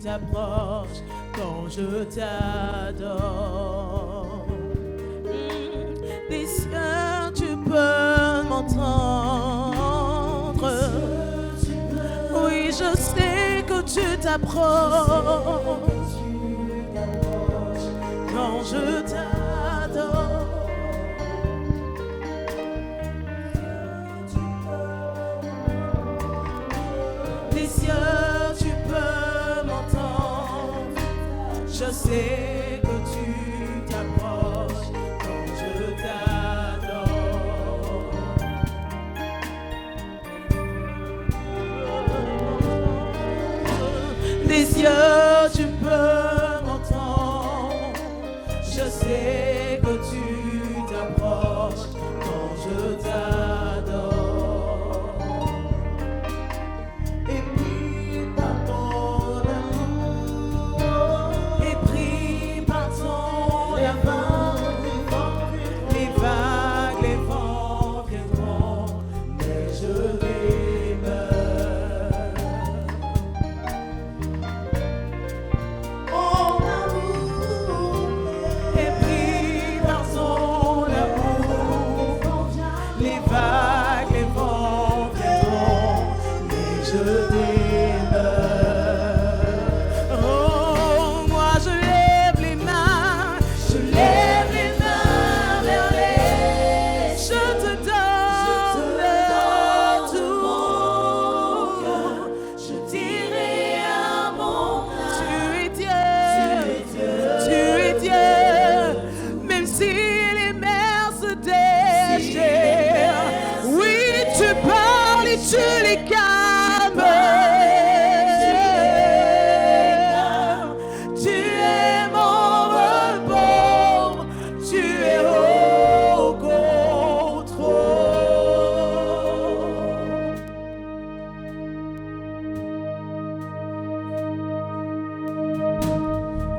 t'approches quand je t'adore. Des cieux, tu peux m'entendre. Oui, je sais que tu t'approches quand je t'adore. Des cieux, tu peux m'entendre. Je sais que tu t'approches quand je t'adore. Des cieux, tu peux m'entendre. Je sais que tu t'approches quand je t'adore. Et puis par ton amour, et pris par ton amour, les vagues, les vents viendront, mais je demeure. Oh amour, et pris par son amour, les vagues, les vents viendront, mais je demeure. Oh, moi je lève les mains vers les, je te donne tout mon cœur. Je dirai à mon âme, tu es Dieu, même si les mers se déchirent. Oui, tu parles et tu les calmes. Tu es mon repos, tu es au contrôle.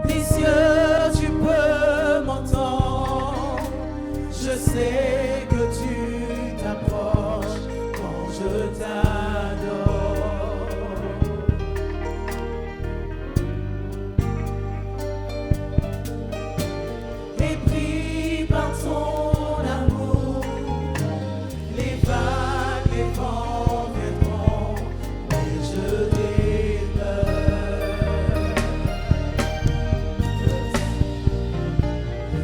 Des cieux, tu peux m'entendre. Je sais que tu t'approches quand je t'adore. Et pris par ton amour, les vagues, les vents viendront, mais je demeure.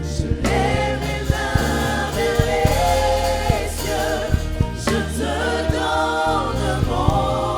Je lève les mains vers les cieux, je te donne mon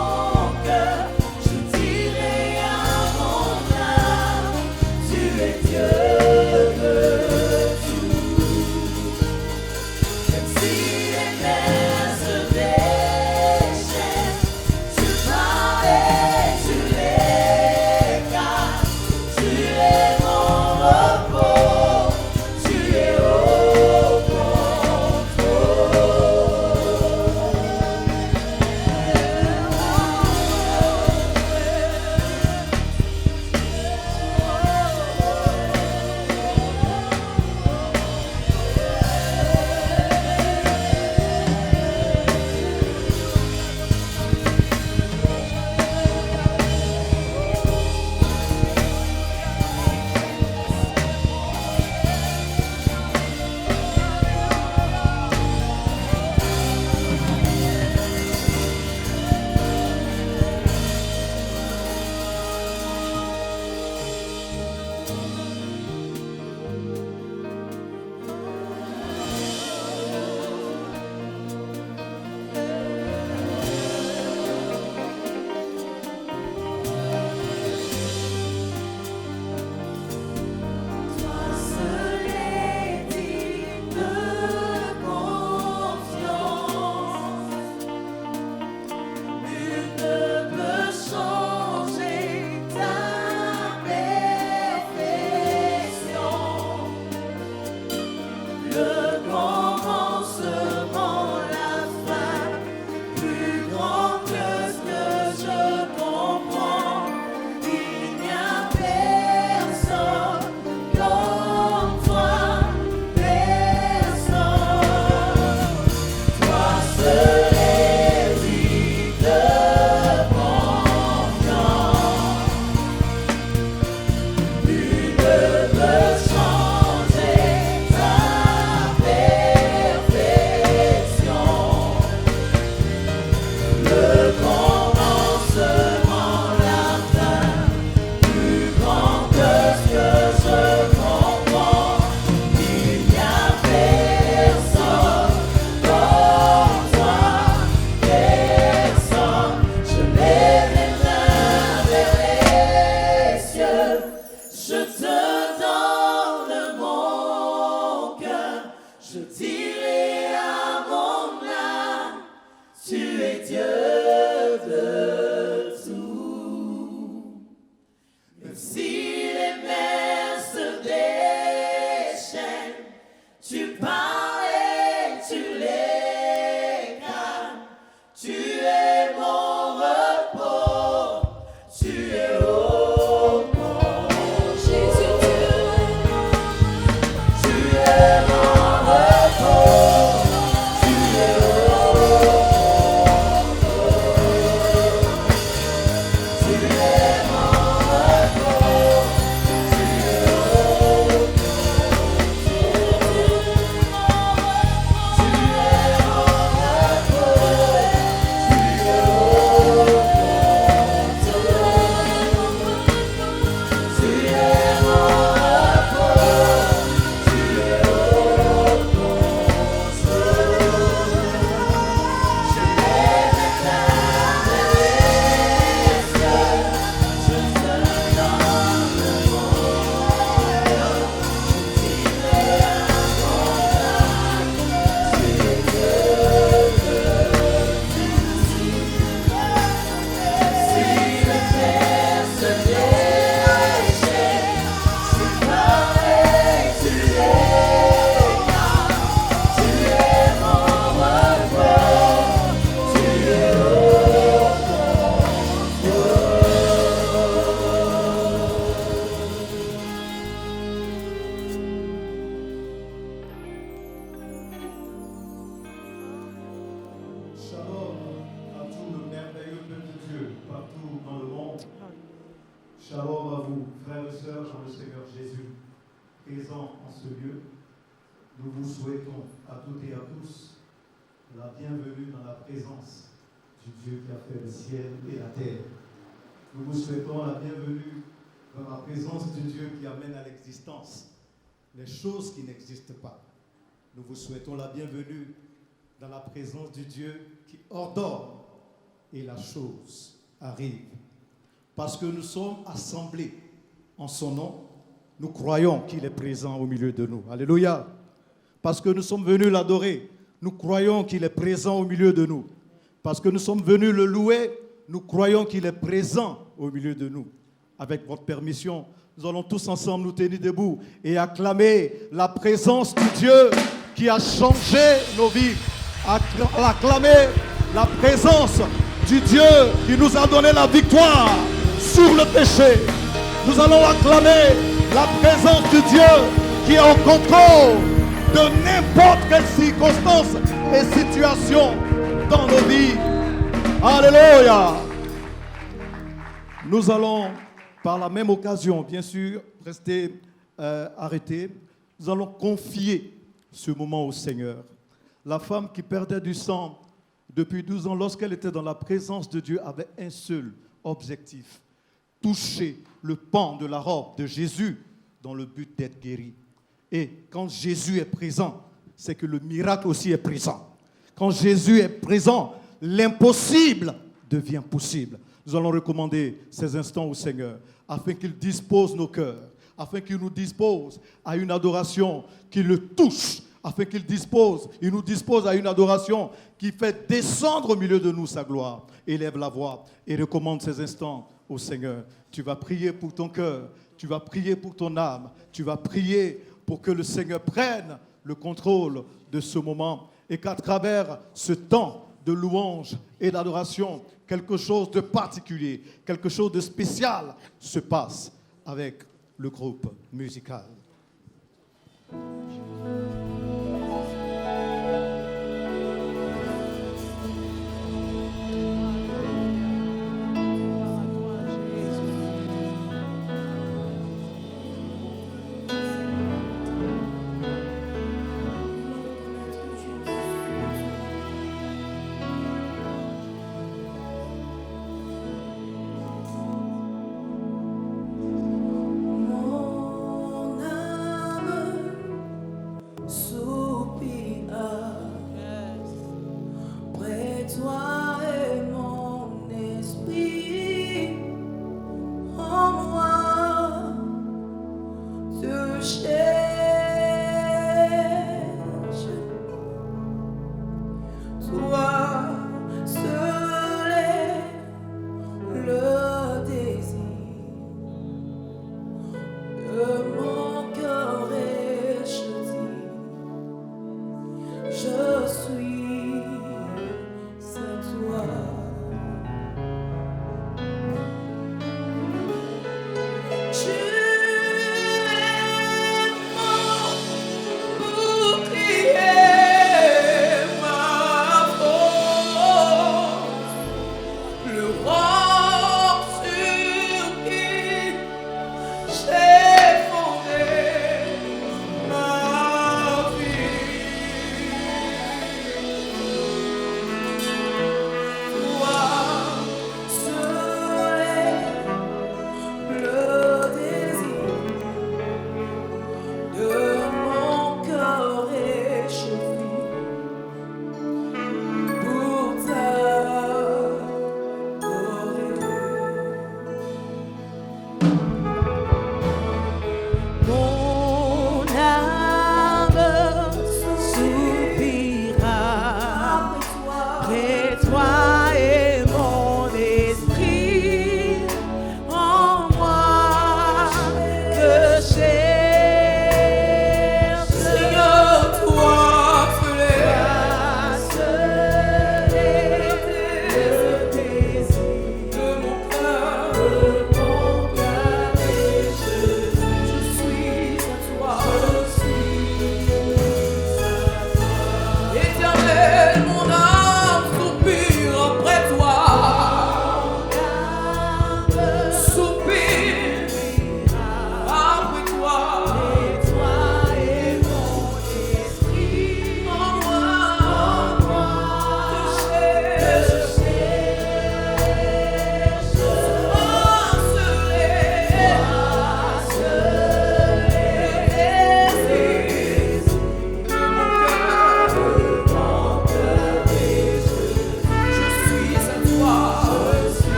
présents en ce lieu, nous vous souhaitons à toutes et à tous la bienvenue dans la présence du Dieu qui a fait le ciel et la terre. Nous vous souhaitons la bienvenue dans la présence du Dieu qui amène à l'existence les choses qui n'existent pas. Nous vous souhaitons la bienvenue dans la présence du Dieu qui ordonne et la chose arrive. Parce que nous sommes assemblés en son nom, nous croyons qu'il est présent au milieu de nous. Alléluia. Parce que nous sommes venus l'adorer, nous croyons qu'il est présent au milieu de nous. Parce que nous sommes venus le louer, nous croyons qu'il est présent au milieu de nous. Avec votre permission, nous allons tous ensemble nous tenir debout et acclamer la présence du Dieu qui a changé nos vies. Acclamer la présence du Dieu qui nous a donné la victoire sur le péché. Nous allons acclamer la présence du Dieu qui est en contrôle de n'importe quelle circonstance et situation dans nos vies. Alléluia. Nous allons, par la même occasion, bien sûr, rester arrêtés. Nous allons confier ce moment au Seigneur. La femme qui perdait du sang depuis 12 ans, lorsqu'elle était dans la présence de Dieu, avait un seul objectif: toucher le pan de la robe de Jésus dans le but d'être guérie. Et quand Jésus est présent, c'est que le miracle aussi est présent. Quand Jésus est présent, l'impossible devient possible. Nous allons recommander ces instants au Seigneur afin qu'il dispose nos cœurs, afin qu'il nous dispose à une adoration qui le touche, afin qu'il nous dispose à une adoration qui fait descendre au milieu de nous sa gloire. Élève la voix et recommande ces instants au Seigneur. Tu vas prier pour ton cœur, tu vas prier pour ton âme, tu vas prier pour que le Seigneur prenne le contrôle de ce moment et qu'à travers ce temps de louange et d'adoration, quelque chose de particulier, quelque chose de spécial se passe avec le groupe musical.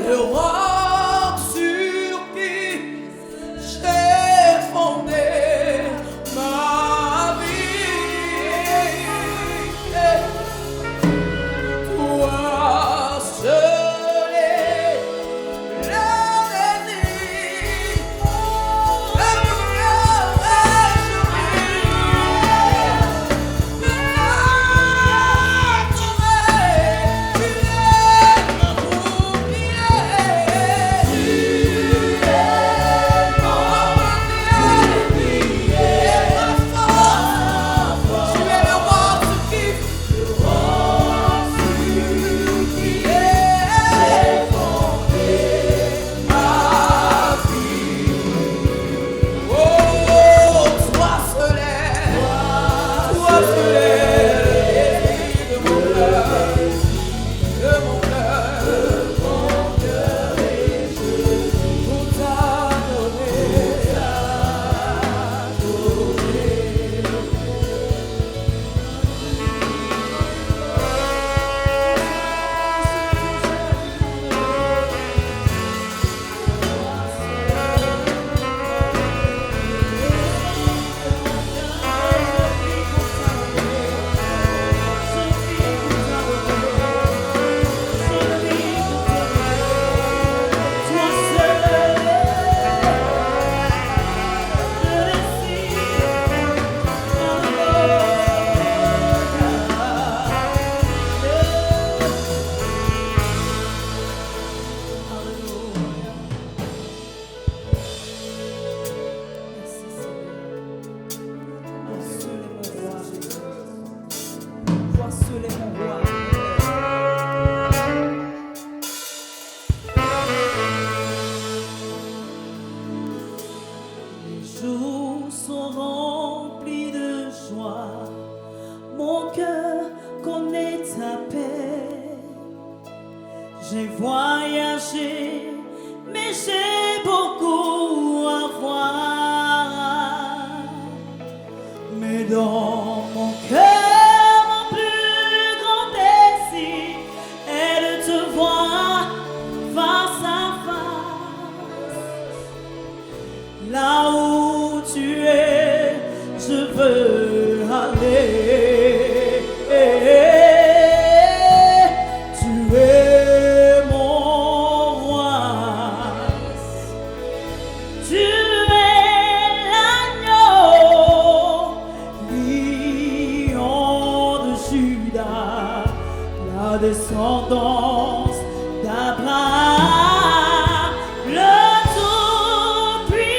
le roc sur qui j'ai fondé ma vie. Toi seul est l'avenir. J'ai voyagé, mais j'ai beaucoup à voir. Mais dans mon cœur, mon plus grand désir est de te voir face à face. Là où tu es, je veux aller. Descendance d'Abraham, le Tout-Puissant,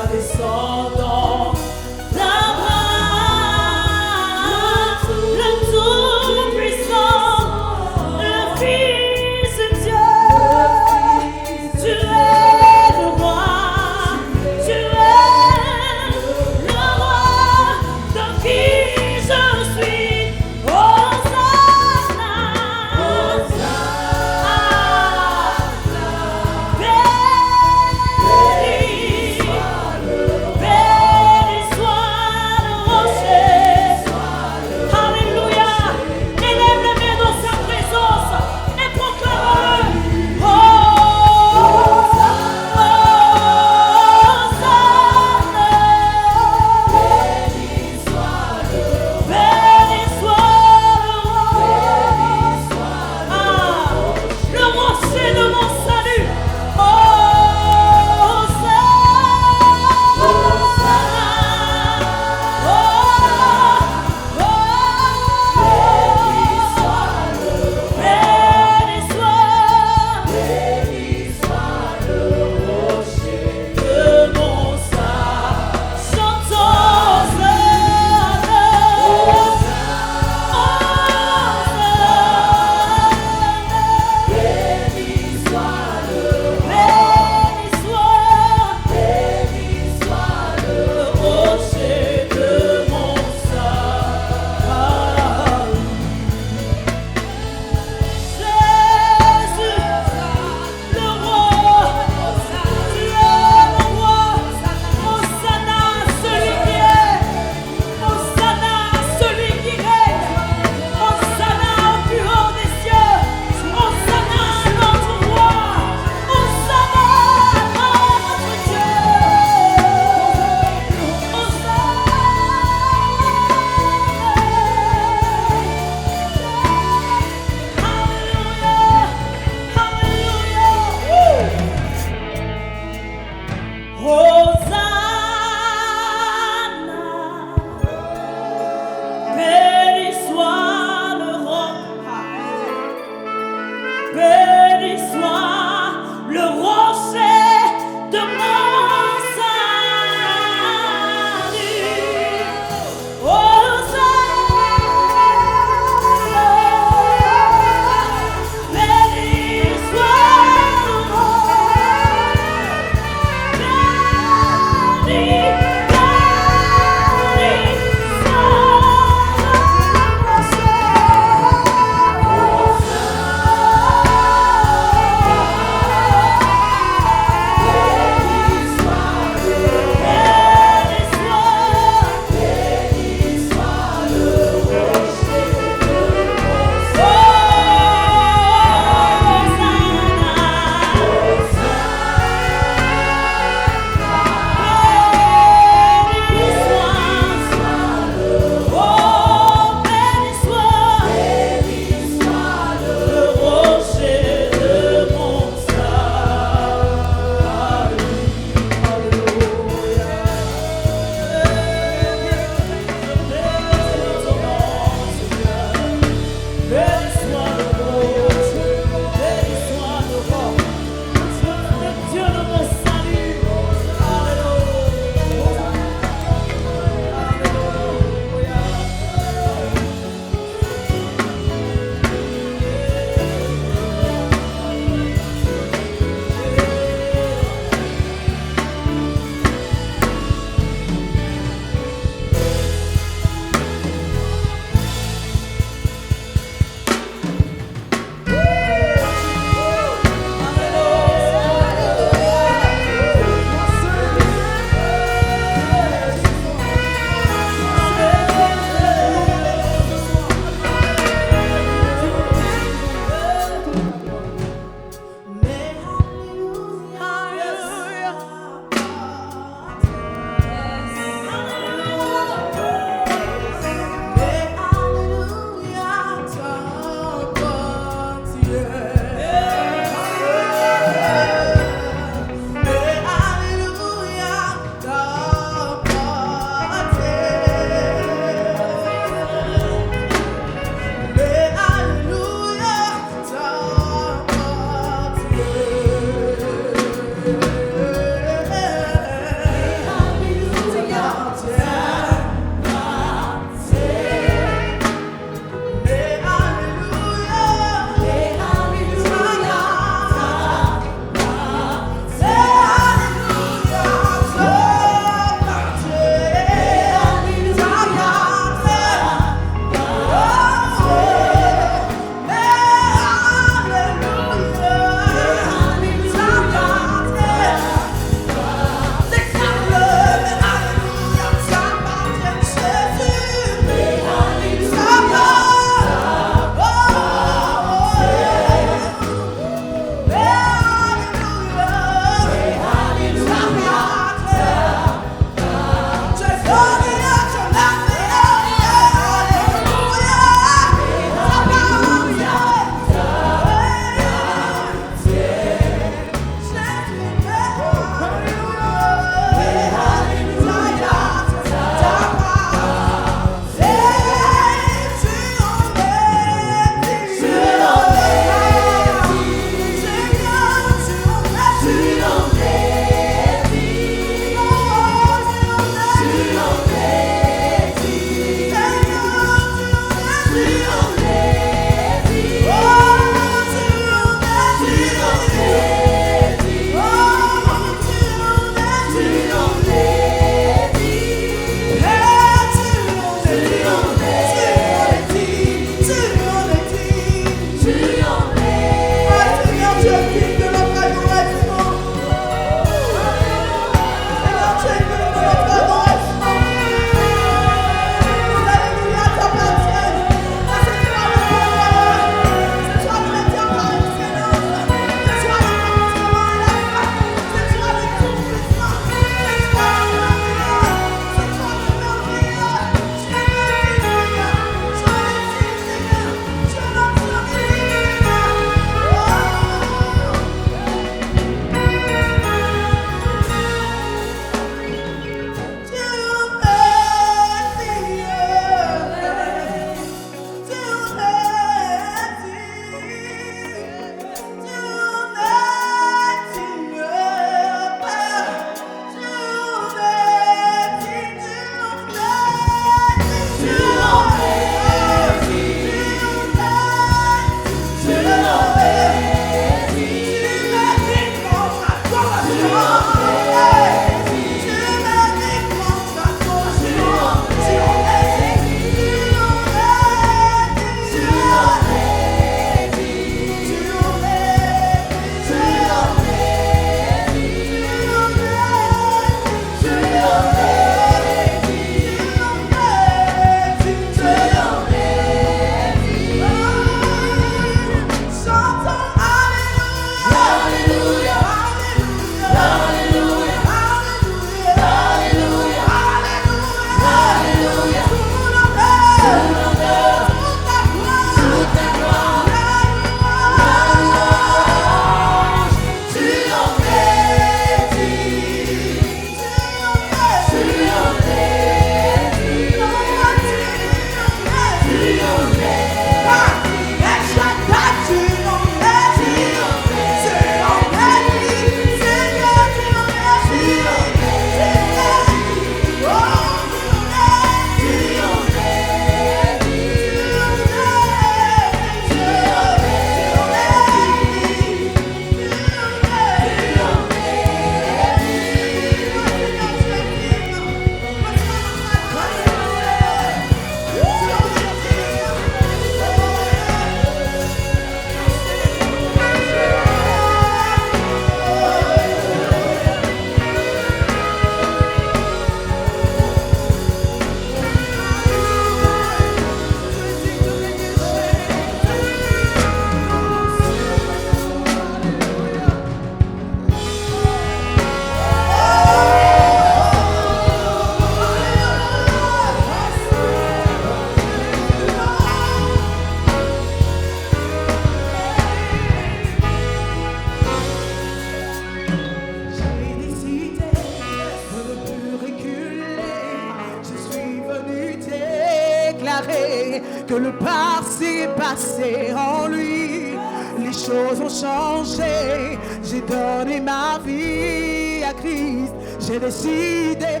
déclaré que le passé est passé en lui. Les choses ont changé, j'ai donné ma vie à Christ. J'ai décidé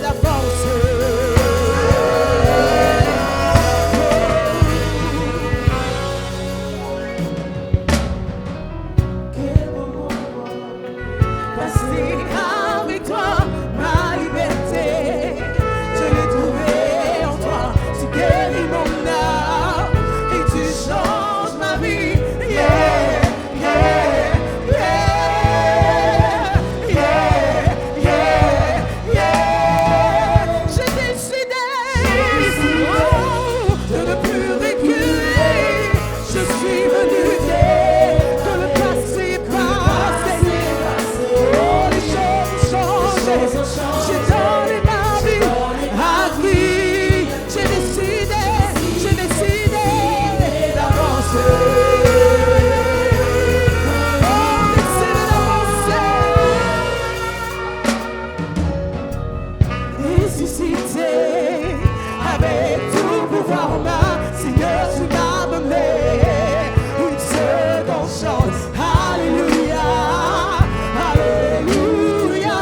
d'avancer. Avec toi, ma liberté, je l'ai trouvée en toi. Tu guéris mon âme et tu changes ma vie. Yeah, yeah, yeah, yeah, yeah, yeah. J'ai décidé de ne plus reculer. Je suis venu dire que le passé est passé. J'ai donné ma vie à qui j'ai décidé d'avancer. Ressuscité avec tout pouvoir en main, Seigneur, tu m'as donné une seconde chance. Alléluia, alléluia.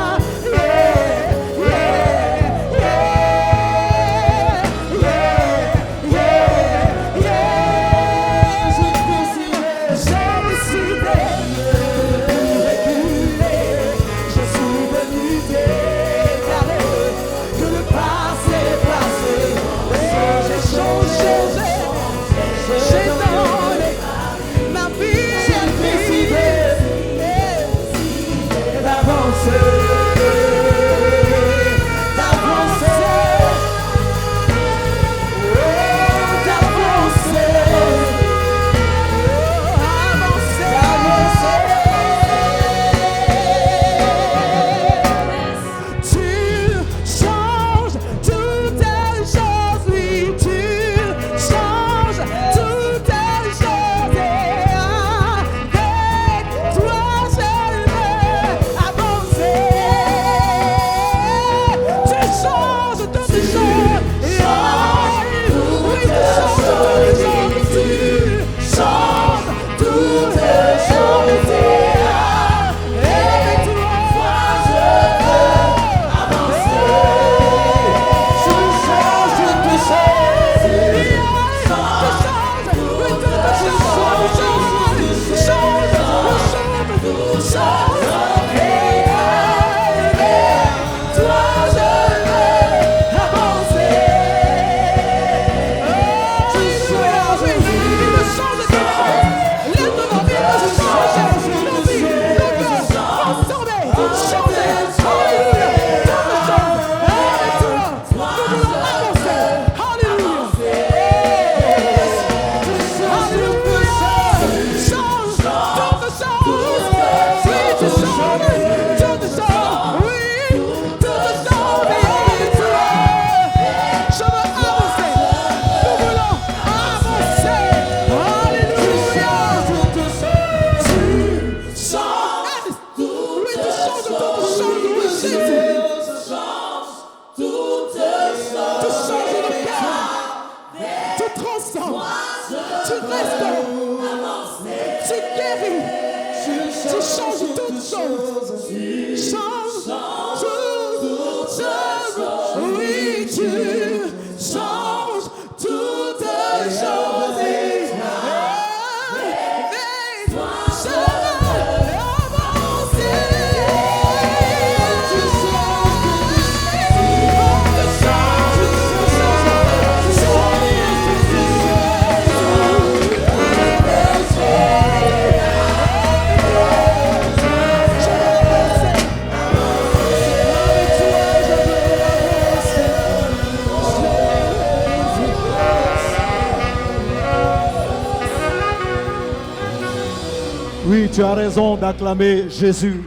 Oui, tu as raison d'acclamer Jésus.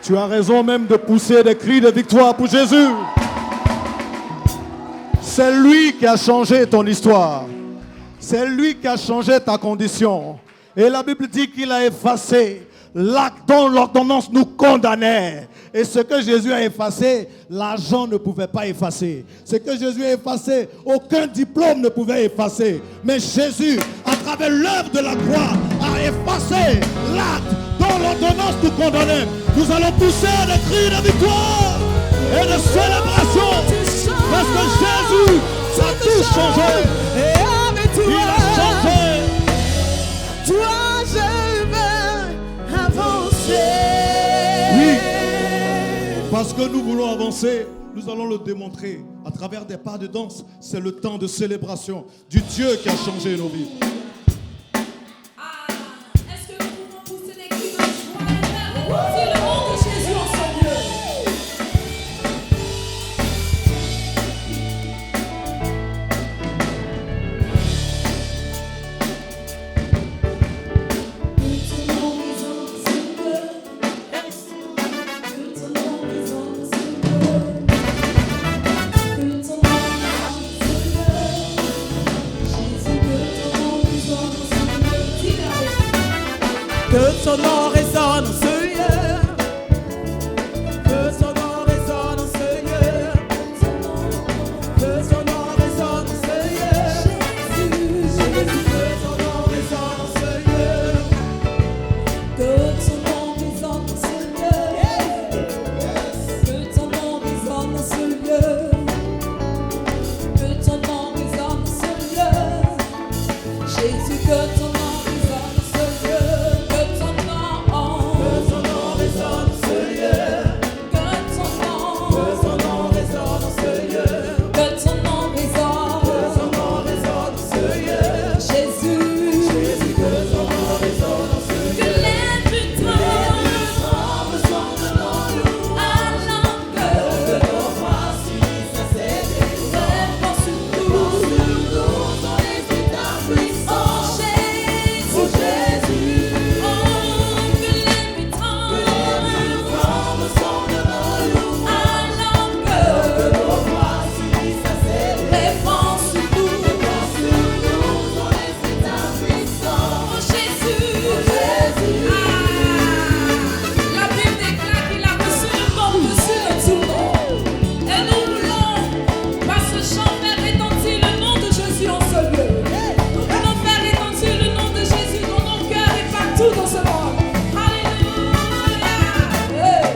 Tu as raison même de pousser des cris de victoire pour Jésus. C'est lui qui a changé ton histoire. C'est lui qui a changé ta condition. Et la Bible dit qu'il a effacé l'acte dont l'ordonnance nous condamnait. Et ce que Jésus a effacé, l'argent ne pouvait pas effacer. Ce que Jésus a effacé, aucun diplôme ne pouvait effacer. Mais Jésus, à travers l'œuvre de la croix, a effacé l'acte dont l'ordonnance nous condamnait. Nous allons pousser des cris de victoire et de célébration. Parce que Jésus a tout changé. Et avec toi, Il a changé. toi je veux avancer. Oui, parce que nous voulons avancer, nous allons le démontrer à travers des pas de danse. C'est le temps de célébration du Dieu qui a changé nos vies. Est-ce que nous pouvons pousser des cris de joie et c'est le nom de Jésus en son lieu. Que ton nom résonne en ce lieu. Que ton nom résonne en ce lieu. Que ton nom résonne en ce lieu. Jésus, que ton nom résonne en ce lieu. Que ton nom résonne en ce lieu. Que ton nom résonne en ce lieu. Que ton nom résonne en ce lieu. Jésus, que ton nom résonne en ce lieu. Que ton nom résonne en ce lieu. Que ton nom résonne en ce lieu. Que ton nom résonne en ce lieu. Jésus, que ton nom résonne en ce lieu. Que les puissants ressemblent à l'angle de nos voix s'unissent à ses désirs. Répand sur nous ton esprit puissant. Oh Jésus, oh que les puissants ressemblent à l'angle de nos voix s'unissent à ses désirs. Répand sur nous ton esprit puissant. Oh Jésus, la Bible déclare qu'il a reçu le nom dessus de tout nom. Et nous voulons, par ce chant, faire retentir le nom de Jésus en ce lieu. Nous voulons faire retentir le nom de Jésus dans nos cœurs et partout dans ce monde. Alléluia. Hey.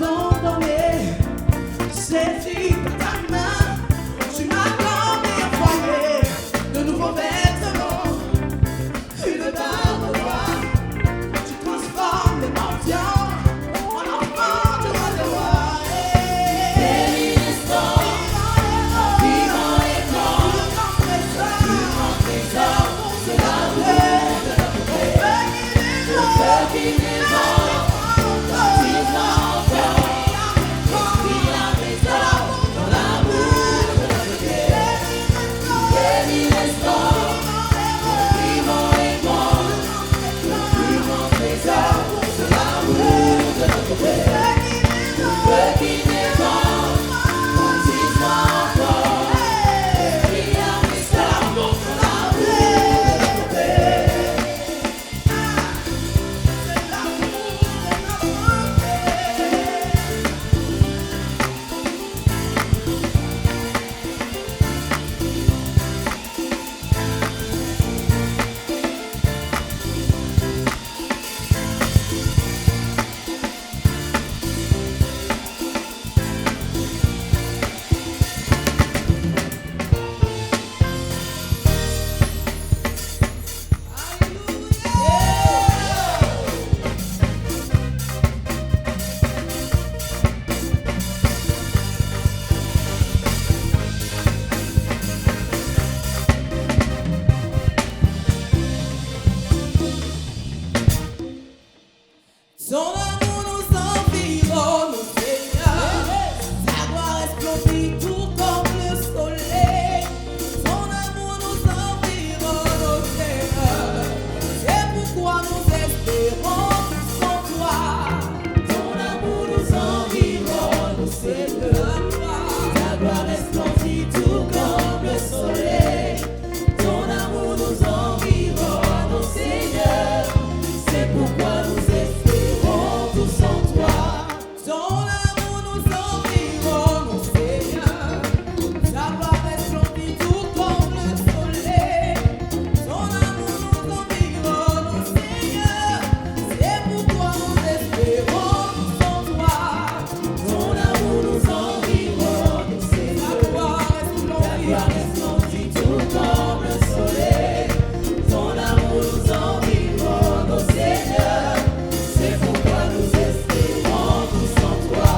abandonné. Saisis par ta main, tu m'as comme envoyé de nouveaux vêtements, une barbe noire. Tu transformes les mendiants en enfants de roi. Ton amour nous environne, Seigneur. Ta gloire resplendit tout comme le soleil. Ton amour nous environne, Seigneur. C'est pourquoi nous espérons tous en toi. Ton amour nous environne, Seigneur. Ta gloire resplendit tout comme le soleil. Ton amour nous environne, Seigneur. C'est pourquoi nous espérons tous en toi. Ton amour nous environne, Seigneur. Ta gloire resplendit tout comme le soleil. Ton amour nous environne, Seigneur. C'est pourquoi nous espérons tous en toi. Ton amour nous environne, Seigneur. Ta gloire resplendit tout comme le soleil. Ton amour nous environne, Seigneur. C'est pourquoi nous espérons tous en toi.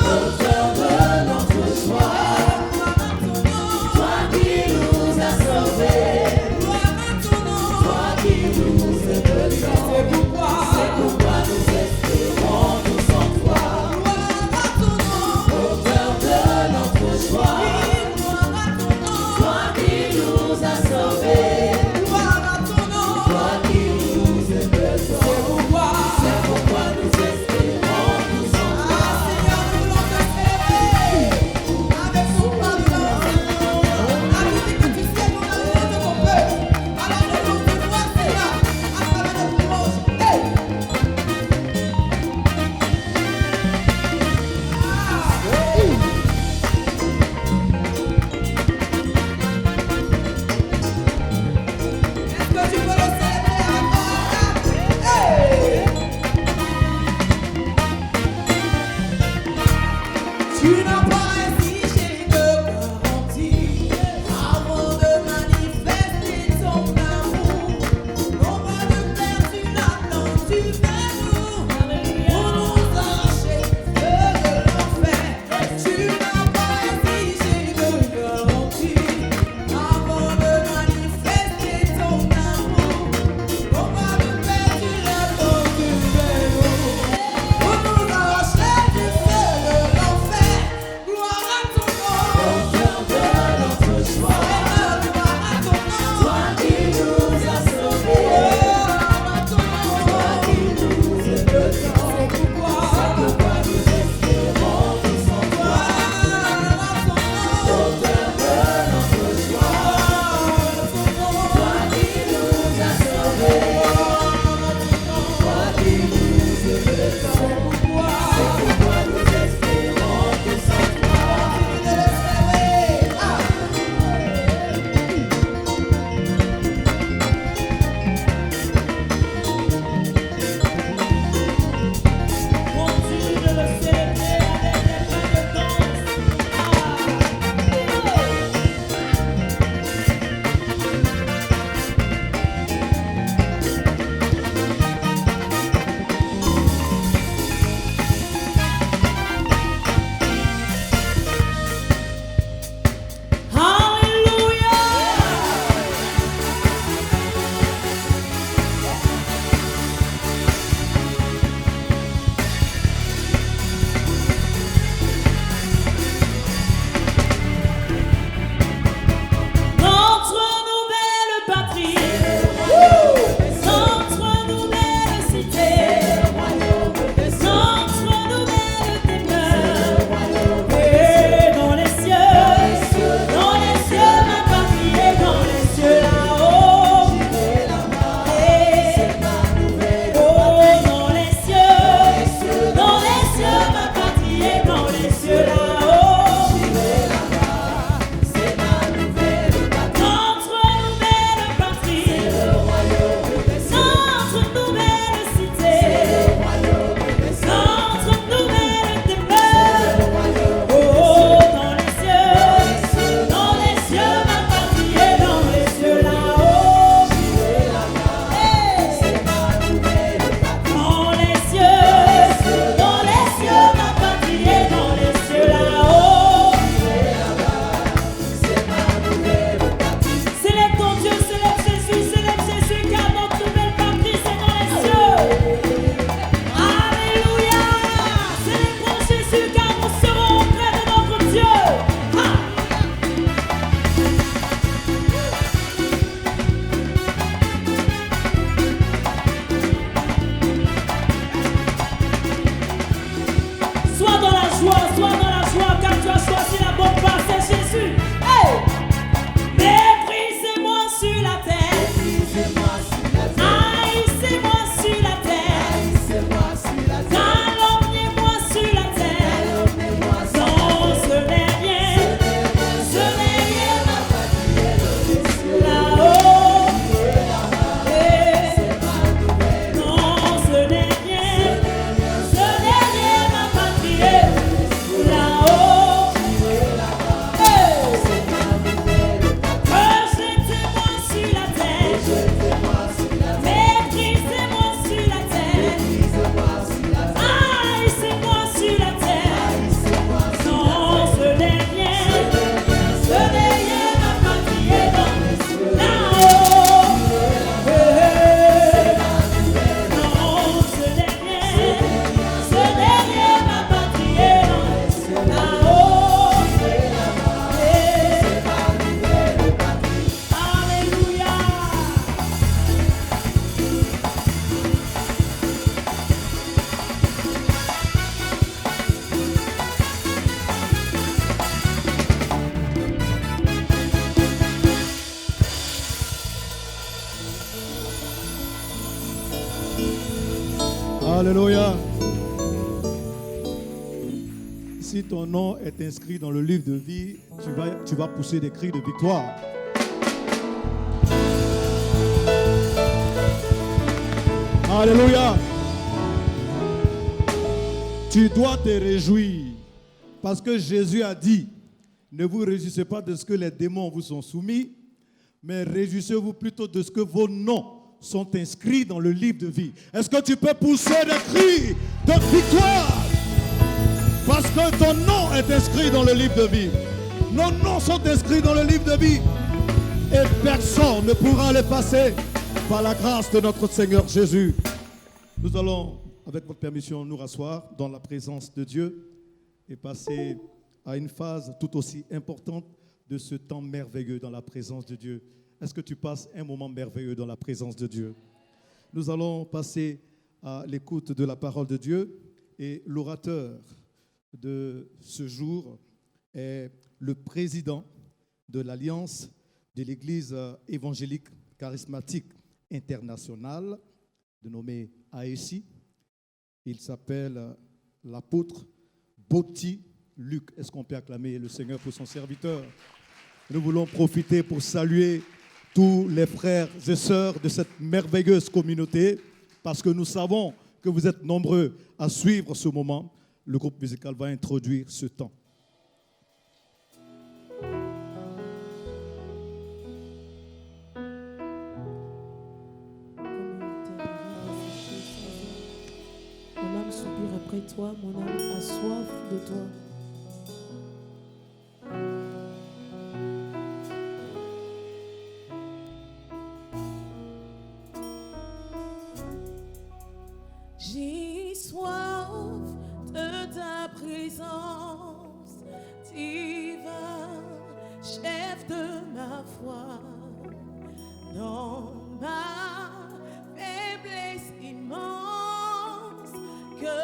Auteur de notre joie, toi qui nous as sauvés, toi qui nous es venu. C'est pourquoi nous espérons tous en toi. Auteur de notre joie, toi qui nous as sauvés, toi qui nous es venu. C'est pourquoi nous espérons tous en toi. Seigneur, nous voulons te célébrer avec son pardon. La musique que tu sais, mon amour de mon peuple. Alors je loue tes voix, Seigneur, à travers notre louange. Hey! Est-ce que tu peux le célébrer avec moi? Hey! Tu n'as pas exigé de garantie avant de manifester ton amour. Non pas de perdre, tu l'attends, tu fais nous pour nous arracher de l'enfer. Tu n'as pas exigé de garantie avant de manifester ton amour. Non pas de perdre, tu l'attends, tu fais nous pour nous arracher du feu de l'enfer. Alléluia. Si ton nom est inscrit dans le livre de vie, tu vas pousser des cris de victoire. Alléluia. Tu dois te réjouir parce que Jésus a dit, ne vous réjouissez pas de ce que les démons vous sont soumis, mais réjouissez-vous plutôt de ce que vos noms sont inscrits dans le livre de vie. Est-ce que tu peux pousser des cris de victoire? Parce que ton nom est inscrit dans le livre de vie. Nos noms sont inscrits dans le livre de vie. Et personne ne pourra les passer par la grâce de notre Seigneur Jésus. Nous allons, avec votre permission, nous rasseoir dans la présence de Dieu et passer à une phase tout aussi importante de ce temps merveilleux dans la présence de Dieu. Est-ce que tu passes un moment merveilleux dans la présence de Dieu? Nous allons passer à l'écoute de la parole de Dieu et l'orateur de ce jour est le président de l'Alliance de l'Église évangélique charismatique internationale, dénommée AECI. Il s'appelle l'apôtre Boti Luc. Est-ce qu'on peut acclamer le Seigneur pour son serviteur? Nous voulons profiter pour saluer tous les frères et sœurs de cette merveilleuse communauté parce que nous savons que vous êtes nombreux à suivre ce moment. Le groupe musical va introduire ce temps. Mon âme soupire après toi, mon âme a soif de toi. J'ai soif de ta présence, divin, chef de ma foi, dans ma faiblesse immense, que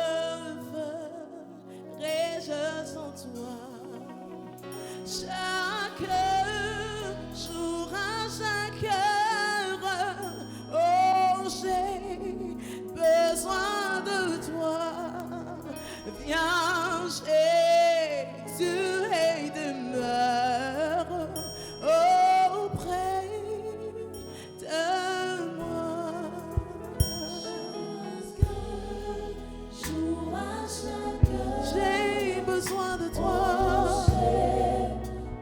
ferais-je sans toi? Chaque jour, à chaque heure, oh, j'ai besoin de toi. Viens, Jésus, et demeure auprès de moi. Chaque jour, à chaque heure, j'ai besoin de toi.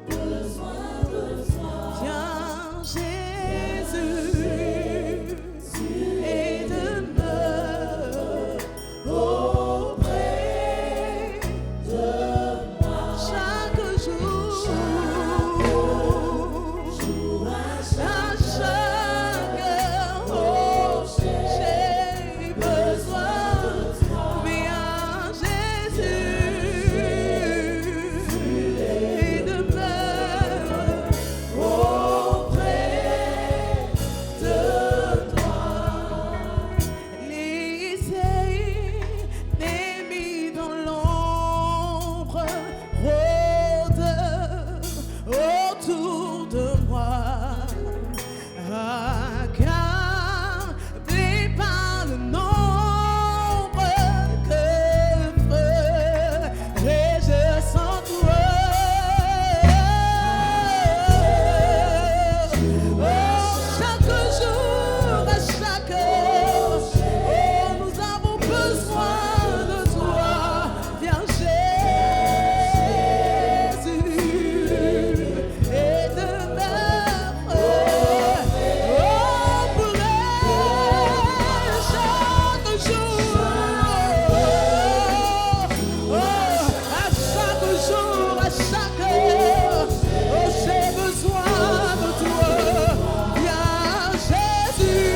J'ai besoin de toi. Viens, Jésus, et demeure auprès de moi. Chaque jour, à chaque heure, oh, j'ai besoin de toi. Viens, Jésus, et demeure auprès de toi. Laissez l'ennemi dans l'ombre rôde autour de moi, accablé par le nombre, que ferais-je sans toi? Chaque jour, à chaque heure, oh, nous avons besoin de toi. Viens, Jésus, et demeure auprès. Chaque jour, oh, à chaque jour, à chaque heure, oh, j'ai besoin de toi. Viens, Jésus,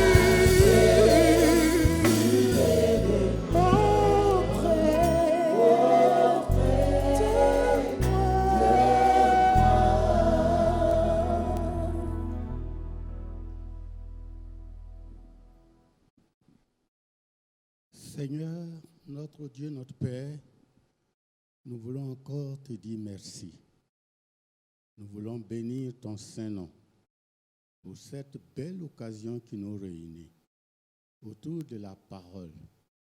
Seigneur, notre Dieu, notre Père, nous voulons encore te dire merci. Nous voulons bénir ton Saint-Nom pour cette belle occasion qui nous réunit autour de la parole,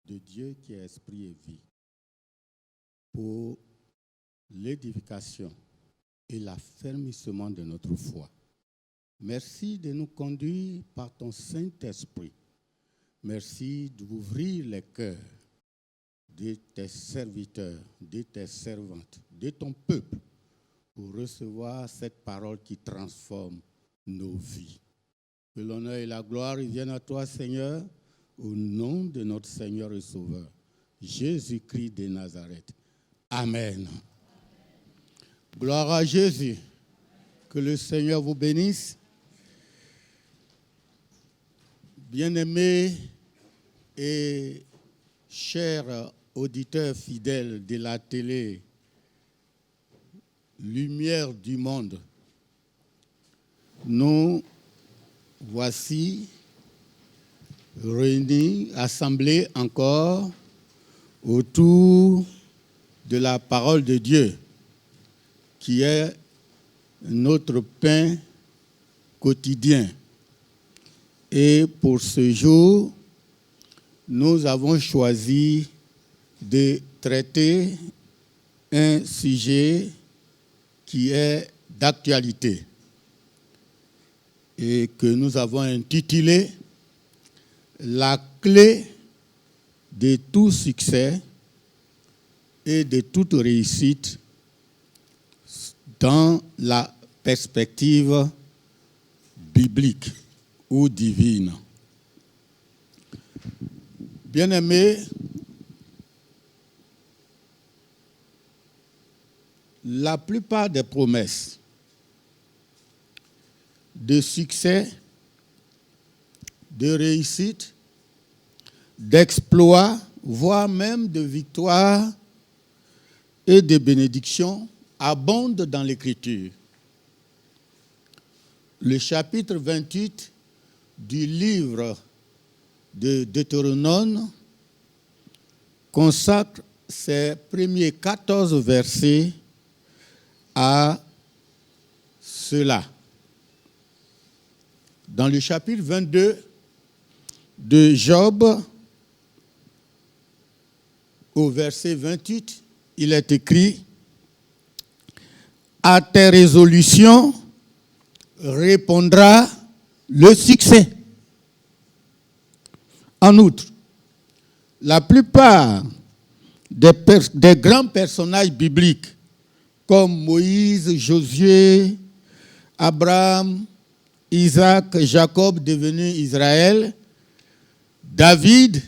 de Dieu qui est esprit et vie, pour l'édification et l'affermissement de notre foi. Merci de nous conduire par ton Saint-Esprit. Merci d'ouvrir les cœurs de tes serviteurs, de tes servantes, de ton peuple, pour recevoir cette parole qui transforme nos vies. Que l'honneur et la gloire viennent à toi, Seigneur, au nom de notre Seigneur et Sauveur, Jésus-Christ de Nazareth. Amen. Gloire à Jésus. Que le Seigneur vous bénisse. Bien-aimés et chers auditeurs fidèles de la télé, Lumière du monde, nous voici réunis, assemblés encore autour de la parole de Dieu, qui est notre pain quotidien. Et pour ce jour, nous avons choisi de traiter un sujet qui est d'actualité et que nous avons intitulé « La clé de tout succès et de toute réussite dans la perspective biblique ou divine ». Bien-aimés, la plupart des promesses de succès, de réussite, d'exploit, voire même de victoire et de bénédiction abondent dans l'Écriture. Le chapitre 28 du livre de Deutéronome consacre ses premiers 14 versets à cela. Dans le chapitre 22 de Job, au verset 28, il est écrit « À tes résolutions répondra le succès ». En outre, la plupart des grands personnages bibliques comme Moïse, Josué, Abraham, Isaac, Jacob devenu Israël, David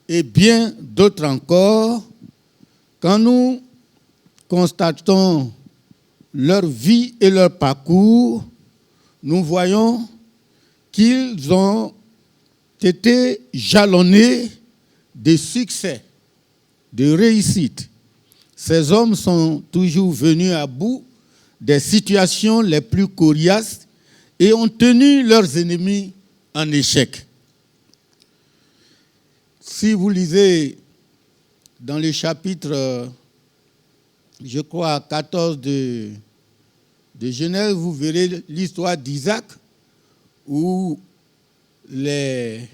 et bien d'autres encore, quand nous constatons leur vie et leur parcours, nous voyons qu'ils ont été jalonnés de succès, de réussite. Ces hommes sont toujours venus à bout des situations les plus coriaces et ont tenu leurs ennemis en échec. Si vous lisez dans le chapitre, je crois, 14 de Genèse, vous verrez l'histoire d'Isaac, où le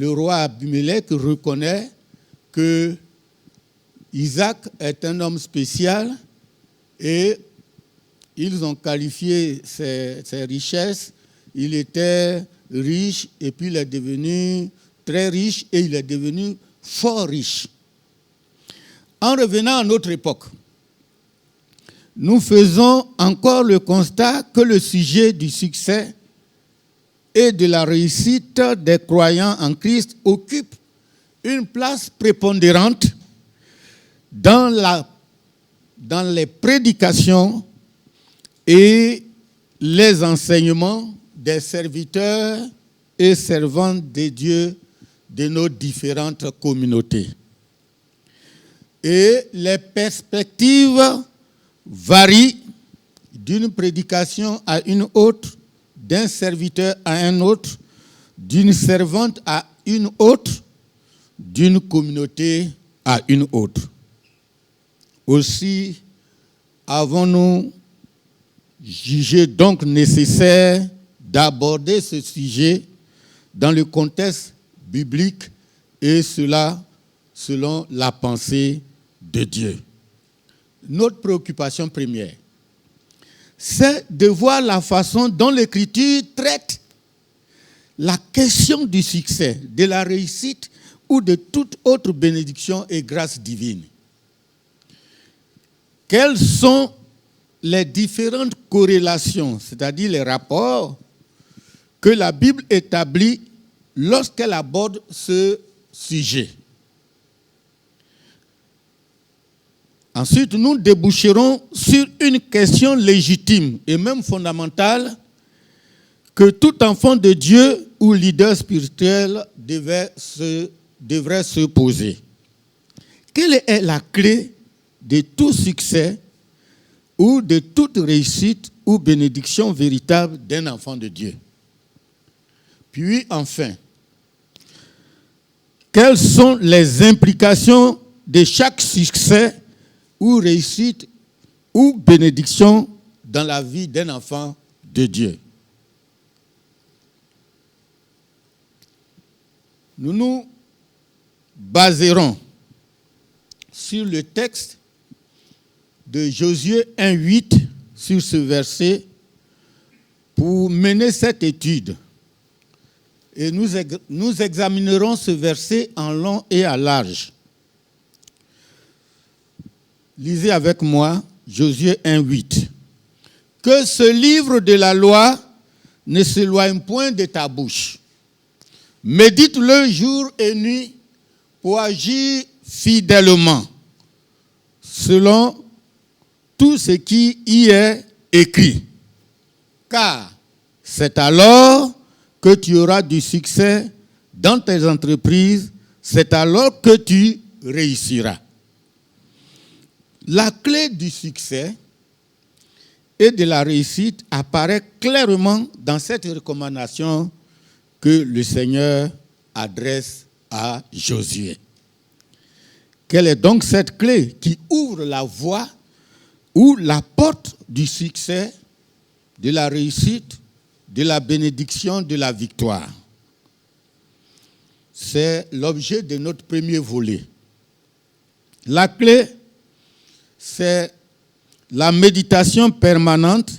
roi Abimelech reconnaît que Isaac est un homme spécial et ils ont qualifié ses richesses. Il était riche et puis il est devenu très riche et il est devenu fort riche. En revenant à notre époque, nous faisons encore le constat que le sujet du succès et de la réussite des croyants en Christ occupe une place prépondérante dans les prédications et les enseignements des serviteurs et servantes de Dieu de nos différentes communautés. Et les perspectives varient d'une prédication à une autre, d'un serviteur à un autre, d'une servante à une autre, d'une communauté à une autre. Aussi, avons-nous jugé donc nécessaire d'aborder ce sujet dans le contexte biblique et cela selon la pensée de Dieu. Notre préoccupation première, c'est de voir la façon dont l'Écriture traite la question du succès, de la réussite ou de toute autre bénédiction et grâce divine. Quelles sont les différentes corrélations, c'est-à-dire les rapports que la Bible établit lorsqu'elle aborde ce sujet? Ensuite, nous déboucherons sur une question légitime et même fondamentale que tout enfant de Dieu ou leader spirituel devrait se poser. Quelle est la clé de tout succès ou de toute réussite ou bénédiction véritable d'un enfant de Dieu? Puis enfin, quelles sont les implications de chaque succès ou réussite ou bénédiction dans la vie d'un enfant de Dieu? Nous nous baserons sur le texte de Josué 1:8 sur ce verset pour mener cette étude. Et nous examinerons ce verset en long et en large. Lisez avec moi Josué 1:8. Que ce livre de la loi ne s'éloigne point de ta bouche. Médite-le jour et nuit pour agir fidèlement selon tout ce qui y est écrit. Car c'est alors que tu auras du succès dans tes entreprises, c'est alors que tu réussiras. La clé du succès et de la réussite apparaît clairement dans cette recommandation que le Seigneur adresse à Josué. Quelle est donc cette clé qui ouvre la voie ou la porte du succès, de la réussite, de la bénédiction, de la victoire? C'est l'objet de notre premier volet. La clé, c'est la méditation permanente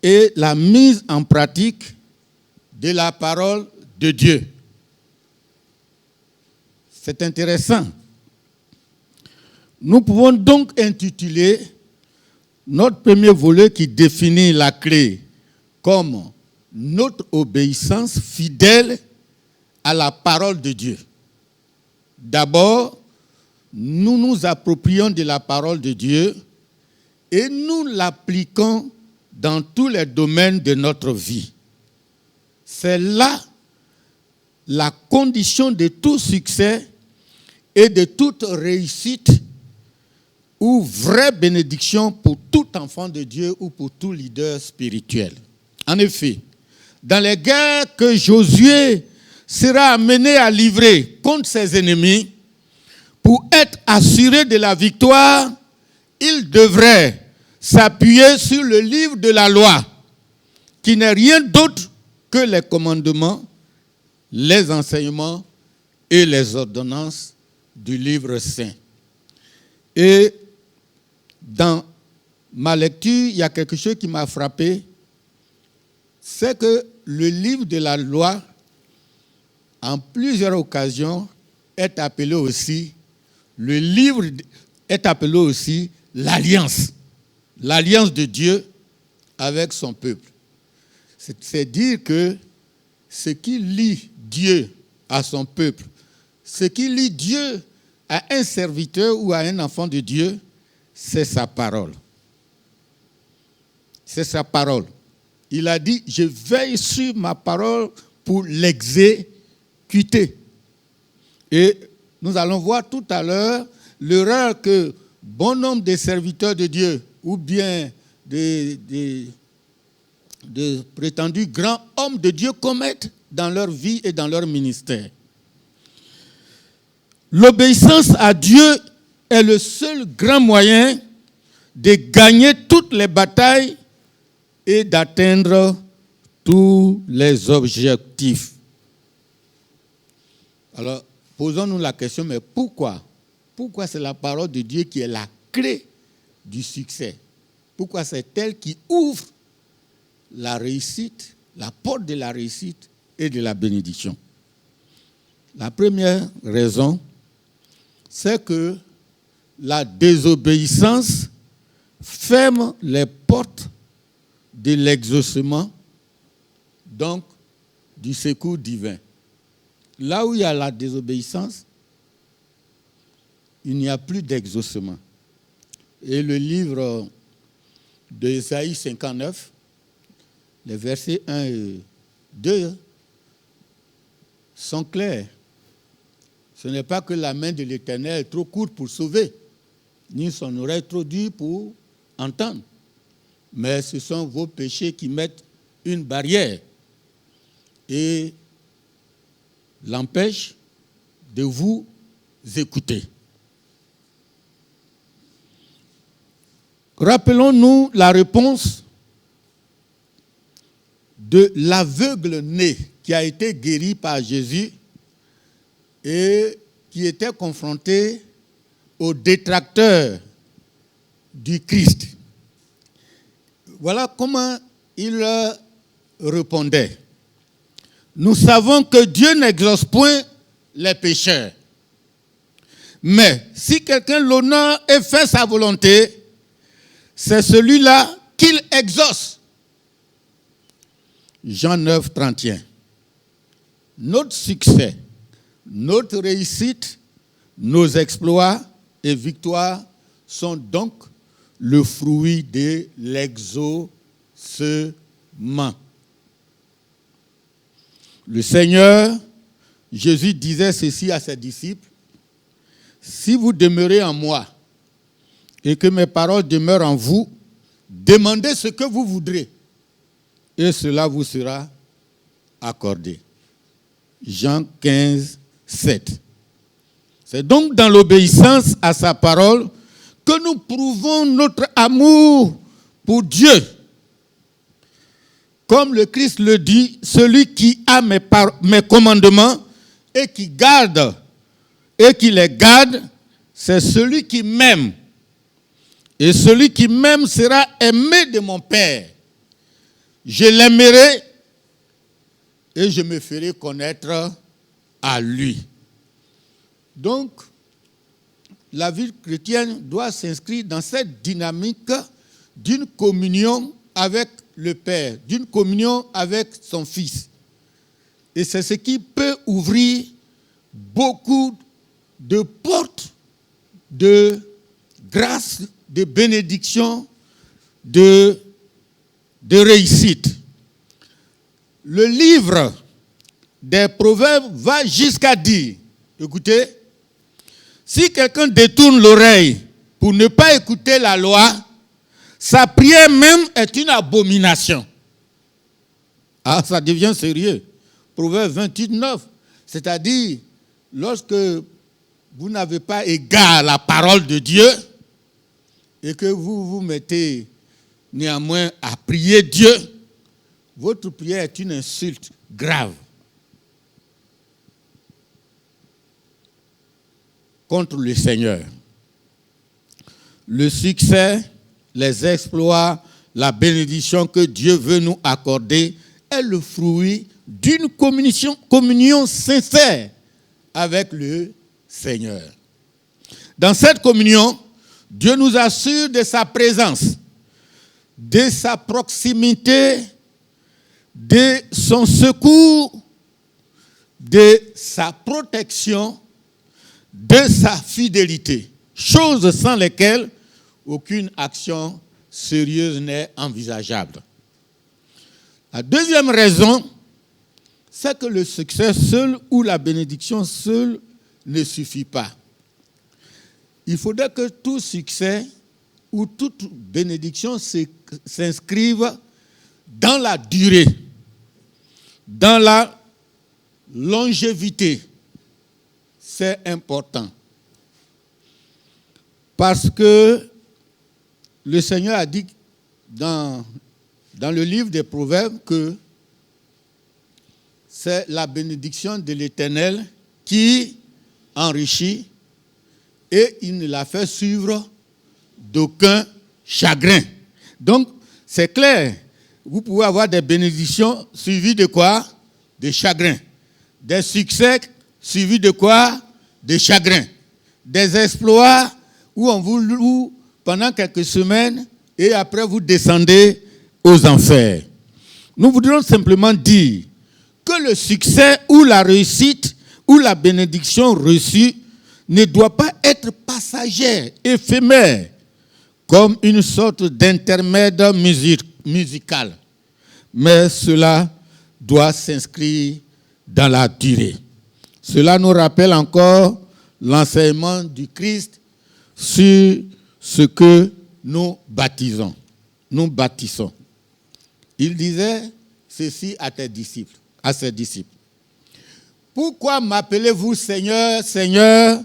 et la mise en pratique de la parole de Dieu. C'est intéressant. Nous pouvons donc intituler notre premier volet qui définit la clé comme notre obéissance fidèle à la parole de Dieu. D'abord, nous nous approprions de la parole de Dieu et nous l'appliquons dans tous les domaines de notre vie. C'est là la condition de tout succès et de toute réussite ou vraie bénédiction pour tout enfant de Dieu ou pour tout leader spirituel. En effet, dans les guerres que Josué sera amené à livrer contre ses ennemis, pour être assuré de la victoire, il devrait s'appuyer sur le livre de la loi, qui n'est rien d'autre que les commandements, les enseignements et les ordonnances du livre saint. Et dans ma lecture, il y a quelque chose qui m'a frappé, c'est que le livre de la loi, en plusieurs occasions, est appelé aussi, le livre est appelé aussi l'alliance de Dieu avec son peuple. C'est dire que ce qui lie Dieu à son peuple, ce qui lie Dieu à un serviteur ou à un enfant de Dieu, c'est sa parole. C'est sa parole. Il a dit, je veille sur ma parole pour l'exécuter. Et nous allons voir tout à l'heure l'erreur que bon nombre de serviteurs de Dieu ou bien de prétendus grands hommes de Dieu commettent dans leur vie et dans leur ministère. L'obéissance à Dieu est le seul grand moyen de gagner toutes les batailles et d'atteindre tous les objectifs. Alors, posons-nous la question, mais pourquoi? Pourquoi c'est la parole de Dieu qui est la clé du succès? Pourquoi c'est elle qui ouvre la réussite, la porte de la réussite et de la bénédiction? La première raison, c'est que la désobéissance ferme les portes de l'exaucement, donc du secours divin. Là où il y a la désobéissance, il n'y a plus d'exaucement. Et le livre d'Ésaïe 59, les versets 1 et 2 sont clairs. Ce n'est pas que la main de l'Éternel est trop courte pour sauver, ni son oreille trop dure pour entendre. Mais ce sont vos péchés qui mettent une barrière et l'empêchent de vous écouter. Rappelons-nous la réponse de l'aveugle né qui a été guéri par Jésus et qui était confronté aux détracteurs du Christ. Voilà comment il leur répondait. Nous savons que Dieu n'exauce point les pécheurs. Mais si quelqu'un l'honore et fait sa volonté, c'est celui-là qu'il exauce. Jean 9, 31. Notre succès, notre réussite, nos exploits et victoires sont donc le fruit de l'exaucement. Le Seigneur, Jésus disait ceci à ses disciples: si vous demeurez en moi et que mes paroles demeurent en vous, demandez ce que vous voudrez et cela vous sera accordé. Jean 15, 7. C'est donc dans l'obéissance à sa parole que nous prouvons notre amour pour Dieu. Comme le Christ le dit, celui qui a mes commandements et qui les garde, c'est celui qui m'aime. Et celui qui m'aime sera aimé de mon Père. Je l'aimerai et je me ferai connaître à lui. Donc, la vie chrétienne doit s'inscrire dans cette dynamique d'une communion avec le Père, d'une communion avec son Fils. Et c'est ce qui peut ouvrir beaucoup de portes de grâce, de bénédiction, de réussite. Le livre des Proverbes va jusqu'à dire, écoutez, si quelqu'un détourne l'oreille pour ne pas écouter la loi, sa prière même est une abomination. Ah, ça devient sérieux. Proverbe 28, 9. C'est-à-dire, lorsque vous n'avez pas égard à la parole de Dieu et que vous vous mettez néanmoins à prier Dieu, votre prière est une insulte grave contre le Seigneur. Le succès, les exploits, la bénédiction que Dieu veut nous accorder est le fruit d'une communion sincère avec le Seigneur. Dans cette communion, Dieu nous assure de sa présence, de sa proximité, de son secours, de sa protection, de sa fidélité, choses sans lesquelles aucune action sérieuse n'est envisageable. La deuxième raison, c'est que le succès seul ou la bénédiction seule ne suffit pas. Il faudrait que tout succès ou toute bénédiction s'inscrive dans la durée, dans la longévité. C'est important. Parce que le Seigneur a dit dans le livre des Proverbes que c'est la bénédiction de l'Éternel qui enrichit et il ne l'a fait suivre d'aucun chagrin. Donc, c'est clair, vous pouvez avoir des bénédictions suivies de quoi? De chagrin. Des succès suivis de quoi? De chagrin. Des exploits où on vous loue pendant quelques semaines et après vous descendez aux enfers. Nous voudrions simplement dire que le succès ou la réussite ou la bénédiction reçue ne doit pas être passagère, éphémère, comme une sorte d'intermède musical. Mais cela doit s'inscrire dans la durée. Cela nous rappelle encore l'enseignement du Christ sur ce que nous baptisons. Nous bâtissons. Il disait ceci à ses disciples. Pourquoi m'appelez-vous Seigneur, Seigneur,